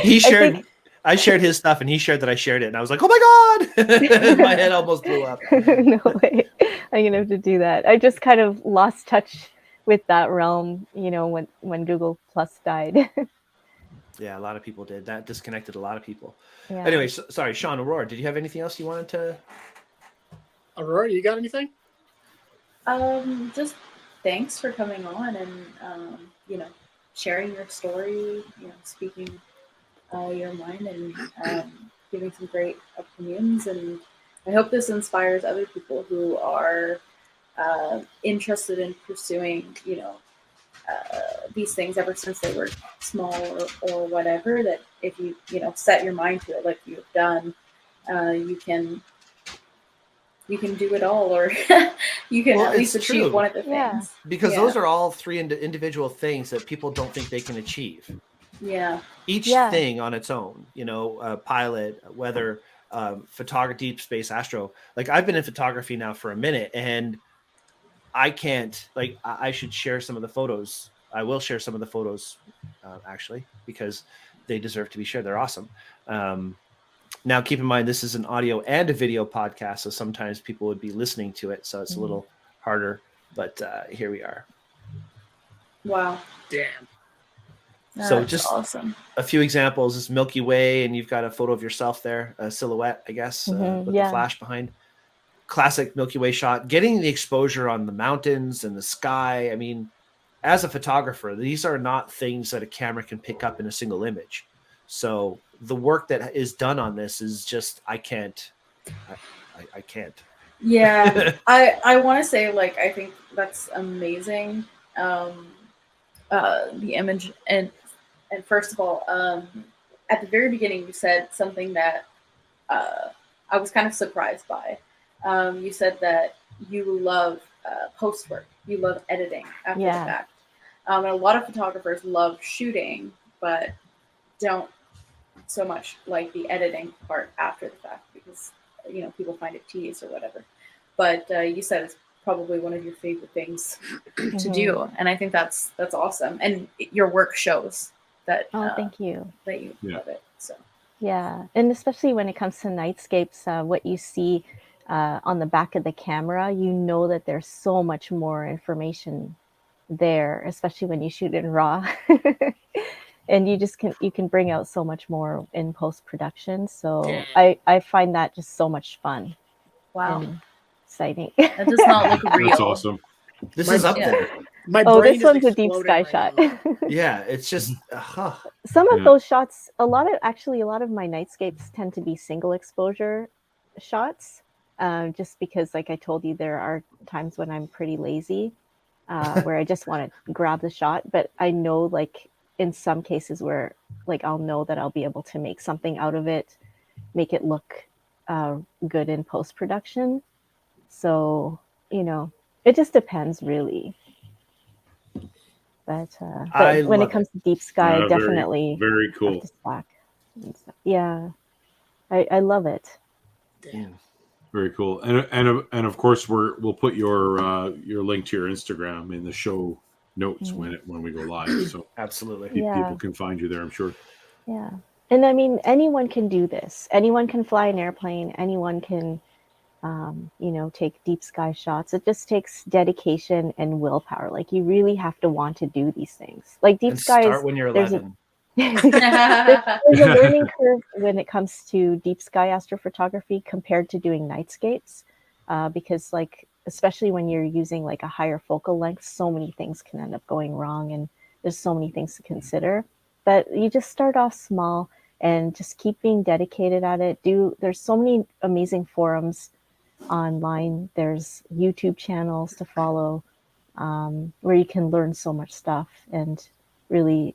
He shared. I shared his stuff, and he shared that I shared it, and I was like, "Oh my god!" My head almost blew up. No way! I'm gonna have to do that. I just kind of lost touch with that realm, you know, when Google Plus died. Yeah, a lot of people did. That disconnected a lot of people. Yeah. Anyway, sorry, Sean, Aurora, did you have anything else you wanted to? Aurora, you got anything? Just thanks for coming on and sharing your story. Speaking your mind and giving some great opinions. And I hope this inspires other people who are interested in pursuing, these things ever since they were small or whatever, that if you set your mind to it like you've done, you can do it all, or you can at least achieve one of the things. Because those are all 3 individual things that people don't think they can achieve. Yeah. Each thing on its own, pilot, weather, photography, deep space, astro. Like I've been in photography now for a minute, and I can't, I should share some of the photos. I will share some of the photos, actually, because they deserve to be shared. They're awesome. Now, keep in mind, this is an audio and a video podcast, so sometimes people would be listening to it, so it's a little harder, but here we are. Wow. Damn. So That's just awesome. a few examples is Milky Way, and you've got a photo of yourself there, a silhouette, I guess, with the flash behind. Classic Milky Way shot. Getting the exposure on the mountains and the sky. I mean, as a photographer, these are not things that a camera can pick up in a single image. So the work that is done on this is just, I can't. Yeah, I want to say, like, I think that's amazing. The image, and first of all, at the very beginning, you said something that I was kind of surprised by. You said that you love post work, you love editing after the fact. And a lot of photographers love shooting, but don't so much like the editing part after the fact because people find it tedious or whatever. But you said it's probably one of your favorite things to do, and I think that's awesome. And your work shows that. Thank you. That you love it. So. Yeah, and especially when it comes to nightscapes, what you see on the back of the camera, you know that there's so much more information there, especially when you shoot in RAW. And you can bring out so much more in post-production. So I find that just so much fun. Wow. And exciting. That does not look real. That's awesome. This is up there. My brain this one's a deep sky shot. Yeah, it's just some of those shots. A lot of my nightscapes tend to be single exposure shots, just because, like I told you, there are times when I'm pretty lazy, where I just want to grab the shot. But I know, like in some cases where, like, I'll know that I'll be able to make something out of it, make it look good in post production. So it just depends, really. But when it comes to deep sky, definitely very cool. Yeah, I love it. Damn. Very cool. And of course we'll put your link to your Instagram in the show notes when we go live. So absolutely, people can find you there, I'm sure. Yeah, and I mean, anyone can do this. Anyone can fly an airplane. Anyone can. Take deep sky shots. It just takes dedication and willpower. Like, you really have to want to do these things. Like deep sky start when you're 11. There's a learning curve when it comes to deep sky astrophotography compared to doing nightscapes, because, like, especially when you're using like a higher focal length, so many things can end up going wrong, and there's so many things to consider. But you just start off small and just keep being dedicated at it. There's so many amazing forums online. There's YouTube channels to follow, where you can learn so much stuff and really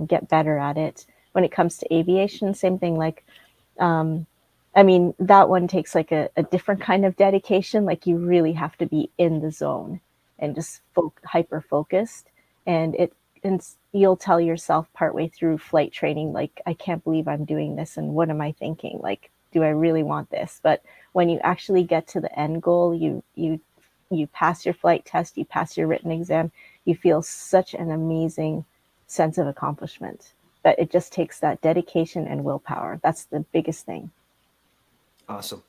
get better at it. When it comes to aviation, same thing. Like, I mean, that one takes like a different kind of dedication. Like, you really have to be in the zone and just hyper focused. And you'll tell yourself partway through flight training, like, I can't believe I'm doing this, and what am I thinking? Like, do I really want this? But when you actually get to the end goal, you pass your flight test, you pass your written exam, you feel such an amazing sense of accomplishment. But it just takes that dedication and willpower. That's the biggest thing. Awesome.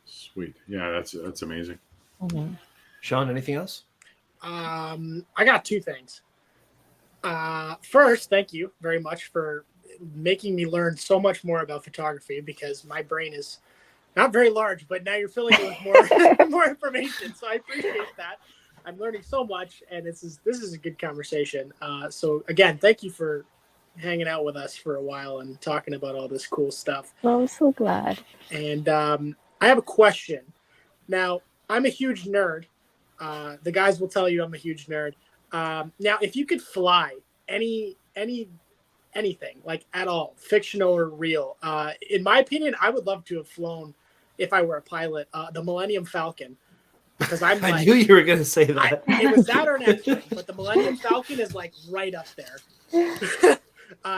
Sweet. Yeah, that's amazing. Mm-hmm. Sean, anything else? I got two things. First, thank you very much for making me learn so much more about photography, because my brain is not very large, but now you're filling it with more information. So I appreciate that. I'm learning so much, and this is a good conversation. So again, thank you for hanging out with us for a while and talking about all this cool stuff. Well, I'm so glad. And I have a question. Now, I'm a huge nerd. The guys will tell you I'm a huge nerd. Now, if you could fly anything, like, at all, fictional or real, in my opinion, I would love to have flown, if I were a pilot, the Millennium Falcon, because I knew you were going to say that. It was that or an X-wing, but the Millennium Falcon is like right up there.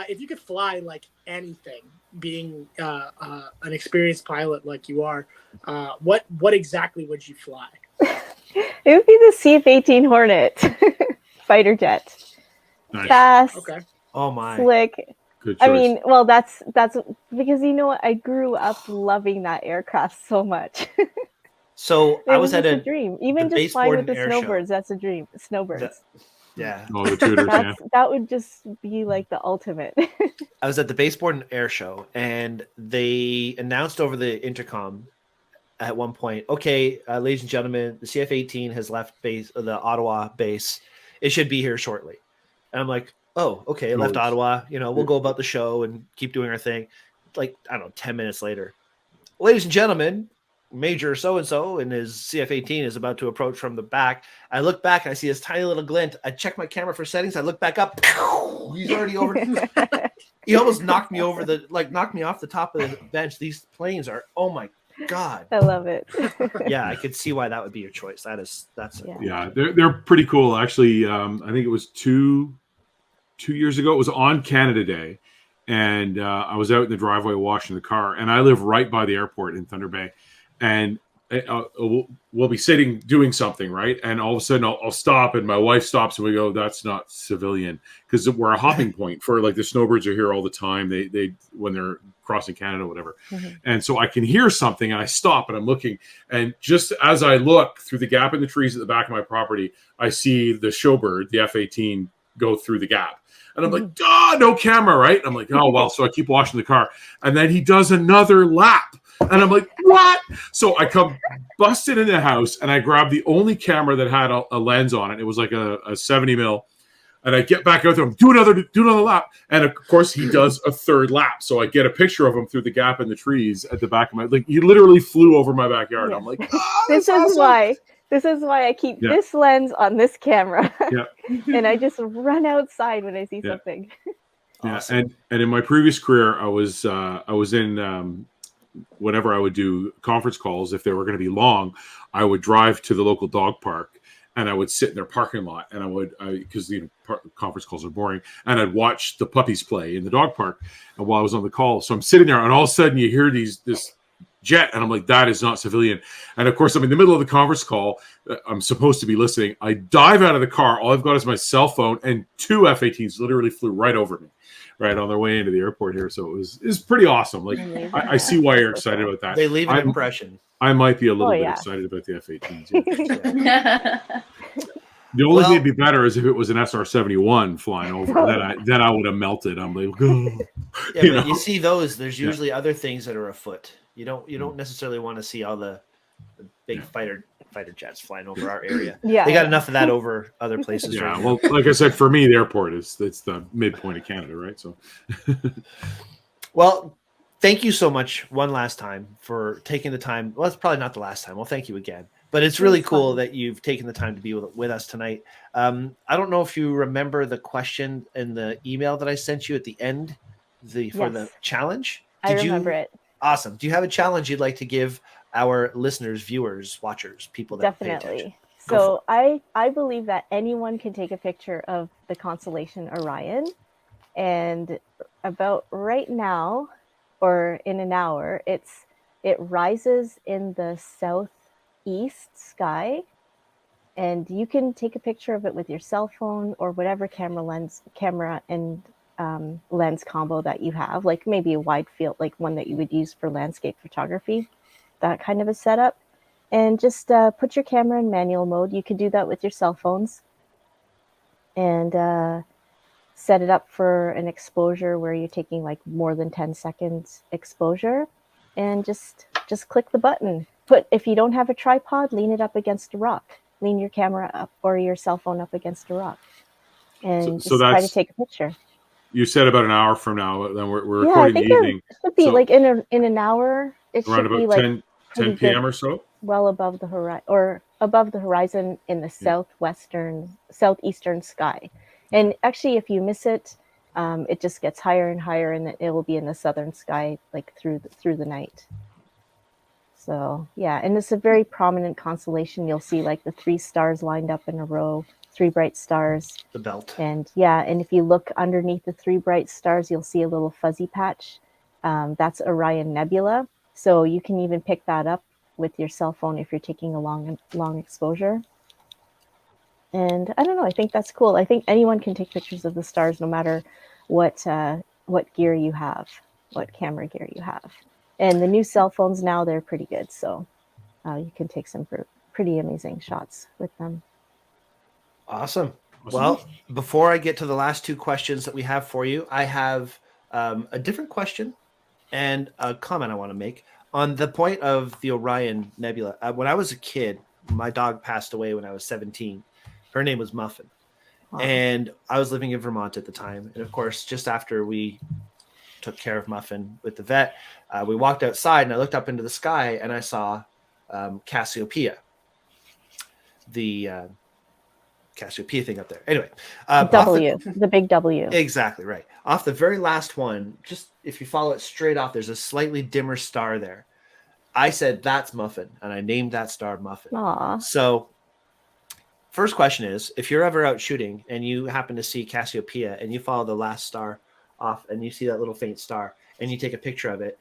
If you could fly like anything, being an experienced pilot like you are, what exactly would you fly? It would be the CF-18 Hornet fighter jet. Nice. Fast. Okay. Oh my. Slick. Good choice. I mean, well, that's because, you know what, I grew up loving that aircraft so much. So I was at a dream. Even just flying with the snowbirds, that's a dream. Snowbirds. Yeah. Oh, the tutors, yeah. That would just be like the ultimate. I was at the Baseboard Air Show, and they announced over the intercom at one point, okay, ladies and gentlemen, the CF-18 has left the Ottawa base. It should be here shortly. And I'm like, oh, okay, it left Ottawa. We'll go about the show and keep doing our thing. Like, I don't know, 10 minutes later, ladies and gentlemen, Major so-and-so and his CF-18 is about to approach from the back. I look back and I see this tiny little glint. I check my camera for settings. I look back up. He's already over. He almost knocked me off the top of the bench. These planes are, oh my God. I love it. Yeah, I could see why that would be your choice. Yeah, they're pretty cool. Actually, I think it was two years ago. It was on Canada Day, and I was out in the driveway washing the car, and I live right by the airport in Thunder Bay, and we'll be sitting doing something, right? And all of a sudden I'll stop, and my wife stops, and we go, "That's not civilian," because we're a hopping point for, like, the snowbirds are here all the time. They when they're crossing Canada, whatever. Mm-hmm. And so I can hear something, and I stop, and I'm looking, and just as I look through the gap in the trees at the back of my property, I see the showbird, the F-18, go through the gap. And I'm like, no camera, right? I'm like, oh, well. So I keep washing the car. And then he does another lap. And I'm like, what? So I come busted in the house, and I grab the only camera that had a lens on it. It was like a 70 mil. And I get back out there, do another lap. And of course he does a third lap. So I get a picture of him through the gap in the trees at the back of my, like, he literally flew over my backyard. Yeah. I'm like, this is why I keep this lens on this camera. Yeah. And I just run outside when I see something. Yeah. Awesome. And in my previous career, I was in, whenever I would do conference calls, if they were going to be long, I would drive to the local dog park, and I would sit in their parking lot, and because the conference calls are boring, and I'd watch the puppies play in the dog park. And while I was on the call, so I'm sitting there, and all of a sudden you hear this jet, and I'm like, that is not civilian. And of course, I'm in the middle of the conference call. I'm supposed to be listening. I dive out of the car. All I've got is my cell phone, and two F-18s literally flew right over me, right on their way into the airport here. So it was pretty awesome. Like, I see why you're excited about that. They leave an impression. I might be a little bit excited about the F-18s. Yeah. The only thing that'd be better is if it was an SR-71 flying over. Then I would have melted. I'm like, you see those. There's usually other things that are afoot. You don't necessarily want to see all the big fighter jets flying over our area. Yeah, they got enough of that over other places. Yeah, right well, like I said, for me, the airport it's the midpoint of Canada, right? So, well, thank you so much one last time for taking the time. Well, it's probably not the last time. Well, thank you again. But it's really cool that you've taken the time to be with us tonight. I don't know if you remember the question in the email that I sent you at the end for the challenge. I remember it. Awesome. Do you have a challenge you'd like to give our listeners, viewers, watchers, people that pay attention? Definitely. So I believe that anyone can take a picture of the constellation Orion. And about right now, or in an hour, it rises in the southeast sky, and you can take a picture of it with your cell phone or whatever camera and lens combo that you have, like maybe a wide field, like one that you would use for landscape photography, that kind of a setup. And just put your camera in manual mode. You can do that with your cell phones, and set it up for an exposure where you're taking like more than 10 seconds exposure, and just click the button. If you don't have a tripod, lean it up against a rock. Lean your camera up or your cell phone up against a rock, and so try to take a picture. You said about an hour from now. Then we're recording in the evening. It should be like in an hour. It around should about be like 10 p.m. or so. Well above the horizon, or above the horizon in the southeastern sky. And actually, if you miss it, it just gets higher and higher, and it will be in the southern sky, like through the night. So yeah, and it's a very prominent constellation. You'll see like the 3 stars lined up in a row, 3 bright stars. The belt. And and if you look underneath the 3 bright stars, you'll see a little fuzzy patch. That's Orion Nebula. So you can even pick that up with your cell phone if you're taking a long exposure. And I don't know, I think that's cool. I think anyone can take pictures of the stars, no matter what gear you have, what camera gear you have. And the new cell phones now, they're pretty good. So you can take some pretty amazing shots with them. Awesome. Well, before I get to the last two questions that we have for you, I have a different question and a comment I want to make on the point of the Orion Nebula. When I was a kid, my dog passed away when I was 17. Her name was Muffin. Wow. And I was living in Vermont at the time. And of course, just after we took care of Muffin with the vet, we walked outside and I looked up into the sky and I saw Cassiopeia, the Cassiopeia thing up there. Anyway, The big W. Exactly right. Off the very last one, just if you follow it straight off, there's a slightly dimmer star there. I said that's Muffin, and I named that star Muffin. Aw. So, first question is, if you're ever out shooting and you happen to see Cassiopeia and you follow the last star off and you see that little faint star and you take a picture of it,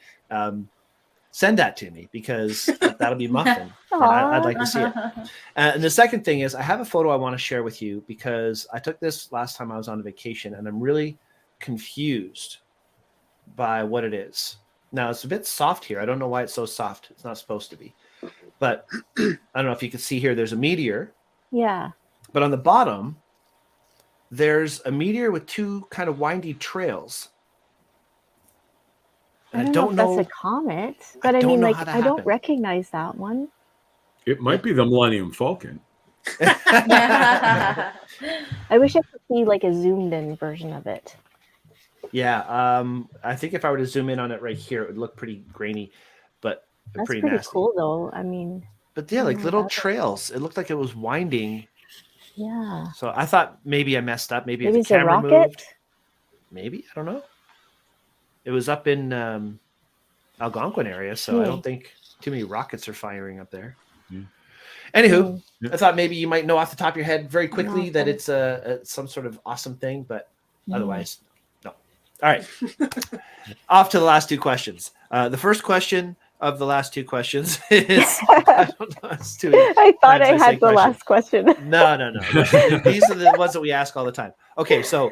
send that to me because that'll be Muffin. And I'd like to see it. And the second thing is I have a photo I want to share with you because I took this last time I was on vacation and I'm really confused by what it is. Now it's a bit soft here. I don't know why it's so soft. It's not supposed to be. But I don't know if you can see here, there's a meteor. Yeah. But on the bottom, there's a meteor with two kind of windy trails. I don't know if that's a comet, but I mean, like, I don't recognize that one. It might be the Millennium Falcon. I wish I could see like a zoomed in version of it. Yeah, I think if I were to zoom in on it right here, it would look pretty grainy, but that's pretty pretty nasty. cool though. I mean, but yeah, like little trails. It looked like it was winding. Yeah. So I thought maybe I messed up. Maybe it's the camera a rocket. moved. Maybe, I don't know. It was up in Algonquin area, so I don't think too many rockets are firing up there. Anywho, I thought maybe you might know off the top of your head very quickly that it's some sort of awesome thing, but otherwise, no. All right. Off to the last two questions. The first question of the last two questions is I don't know, it's too many I thought I times had the last question. No. These are the ones that we ask all the time. Okay, so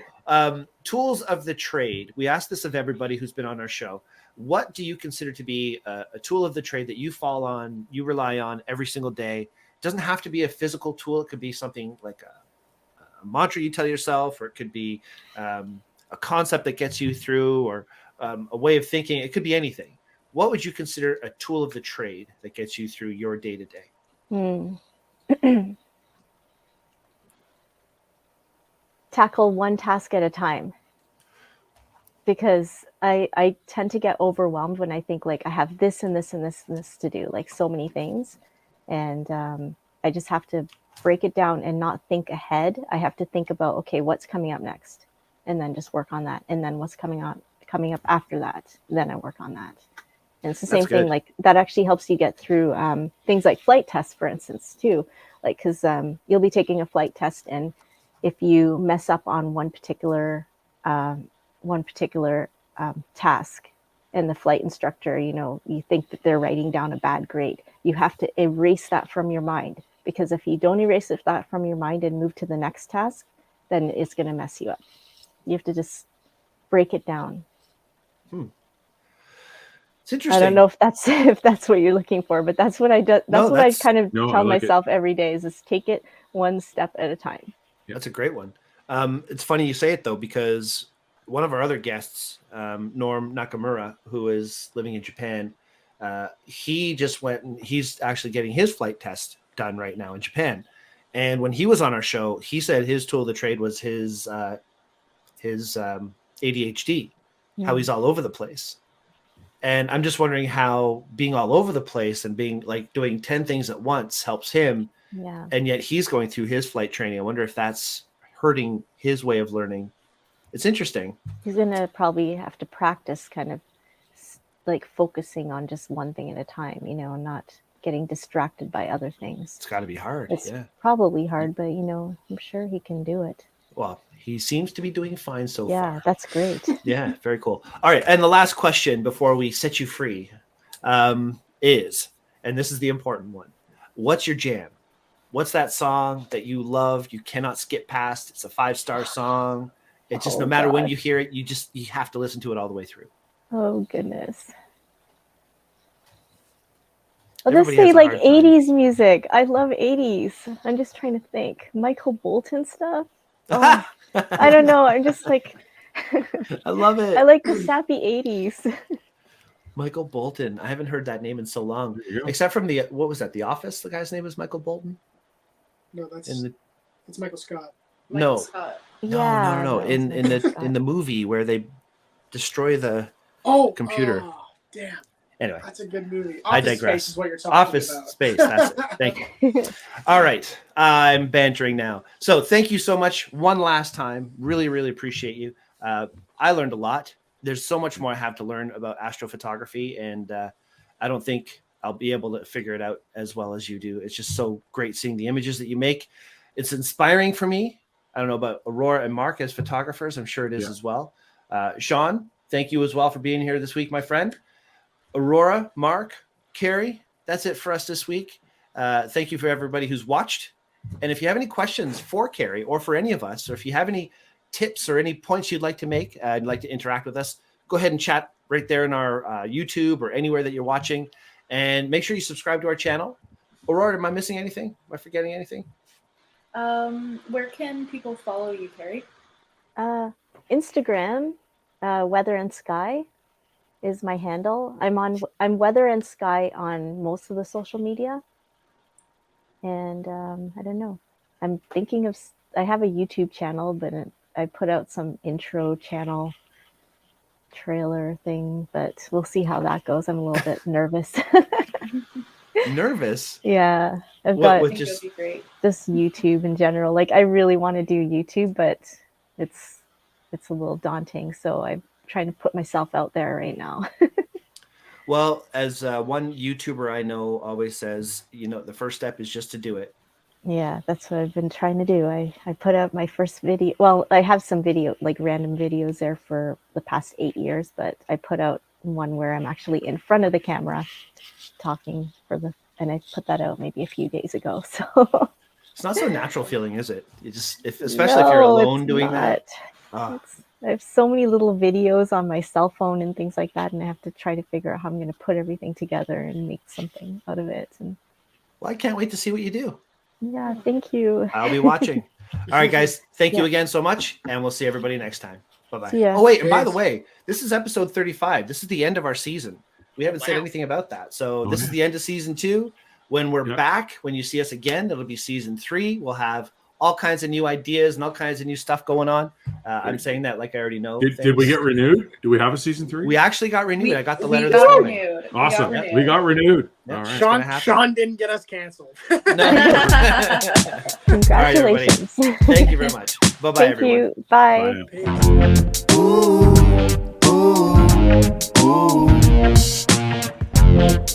tools of the trade. We ask this of everybody who's been on our show. What do you consider to be a tool of the trade that you fall on, you rely on every single day? It doesn't have to be a physical tool. It could be something like a mantra you tell yourself, or it could be a concept that gets you through, or a way of thinking. It could be anything. What would you consider a tool of the trade that gets you through your day-to-day? Tackle one task at a time. Because I tend to get overwhelmed when I think like I have this and this and this and this to do, like so many things. And I just have to break it down and not think ahead. I have to think about, okay, what's coming up next? And then just work on that. And then what's coming up after that? Then I work on that. And it's the same thing, like that actually helps you get through things like flight tests, for instance, too. Like, because you'll be taking a flight test, and if you mess up on one particular task, and the flight instructor, you think that they're writing down a bad grade, you have to erase that from your mind, because if you don't erase that from your mind and move to the next task, then it's going to mess you up. You have to just break it down. It's interesting. I don't know if that's what you're looking for, but that's what I do. That's what I kind of tell myself every day is take it one step at a time. That's a great one. It's funny you say it though, because one of our other guests, Norm Nakamura, who is living in Japan, he just went and he's actually getting his flight test done right now in Japan. And when he was on our show, he said his tool of the trade was his ADHD, how he's all over the place. And I'm just wondering how being all over the place and being like doing 10 things at once helps him. Yeah. And yet he's going through his flight training. I wonder if that's hurting his way of learning. It's interesting. He's going to probably have to practice kind of like focusing on just one thing at a time, not getting distracted by other things. It's got to be hard. It's probably hard, but, I'm sure he can do it. Well, he seems to be doing fine so far. Yeah, that's great. Yeah, very cool. All right. And the last question before we set you free is, and this is the important one, what's your jam? What's that song that you love, you cannot skip past? It's a 5-star song. It's just no matter when you hear it, you have to listen to it all the way through. Oh, goodness. I'll just say like 80s music. I love 80s. I'm just trying to think. Michael Bolton stuff. Oh, I don't know. I'm just like, I love it. I like the sappy 80s. Michael Bolton. I haven't heard that name in so long, There you go. except from what was that? The Office. The guy's name was Michael Bolton. No, that's In the it's Michael Scott. Michael No. Scott. Yeah. no. that was In Michael the Scott. movie where they destroy the Oh, computer. Oh, damn, Anyway. that's a good movie. I Office digress. Space is what you're talking Office about. Space. That's it. Thank you. All right. I'm bantering now. So thank you so much one last time. Really, really appreciate you. I learned a lot. There's so much more I have to learn about astrophotography, and I don't think I'll be able to figure it out as well as you do. It's just so great seeing the images that you make. It's inspiring for me. I don't know about Aurora and Mark as photographers. I'm sure it is as well. Sean, thank you as well for being here this week, my friend. Aurora, Mark, Kerry, that's it for us this week. Thank you for everybody who's watched. And if you have any questions for Kerry or for any of us, or if you have any tips or any points you'd like to make, I'd like to interact with us, go ahead and chat right there in our YouTube or anywhere that you're watching. And make sure you subscribe to our channel. Aurora, am I missing anything? Am I forgetting anything? Where can people follow you, Kerry? Instagram, Weather and Sky is my handle. I'm Weather and Sky on most of the social media. And I don't know. I'm thinking of, I have a YouTube channel, but I put out some intro channel trailer thing, but we'll see how that goes. I'm a little bit nervous. Nervous? Yeah. I've What, got with I think just that'd be great. this YouTube in general. Like I really want to do YouTube, but it's a little daunting. So I'm trying to put myself out there right now. Well, as one YouTuber I know always says, the first step is just to do it. Yeah, that's what I've been trying to do. I put out my first video. Well, I have some like random videos there for the past 8 years, but I put out one where I'm actually in front of the camera talking and I put that out maybe a few days ago. So It's not so natural feeling, is it? You just, especially if you're No, alone it's doing that. not. I have so many little videos on my cell phone and things like that, and I have to try to figure out how I'm going to put everything together and make something out of it. And Well, I can't wait to see what you do. yeah, thank you. I'll be watching. All right, guys. Thank you Yeah. again so much, and we'll see everybody next time. Bye-bye. See ya. Oh, wait, and by Peace. the way, this is episode 35. This is the end of our season. We haven't said Wow. anything about that. So Oh, this is the end of season 2. When we're Yeah. back, when you see us again, it'll be season 3. We'll have all kinds of new ideas and all kinds of new stuff going on. I'm saying that like I already know. Did we get renewed? Do we have a season 3? We actually got renewed. I got the letter we this got morning. renewed. Awesome. We got We got renewed. Yeah. All right. It's gonna Sean, happen. Sean didn't get us canceled. No. Congratulations. Thank you very much. Bye-bye, Thank everyone. you. Bye. Bye. Peace. Ooh, ooh, ooh.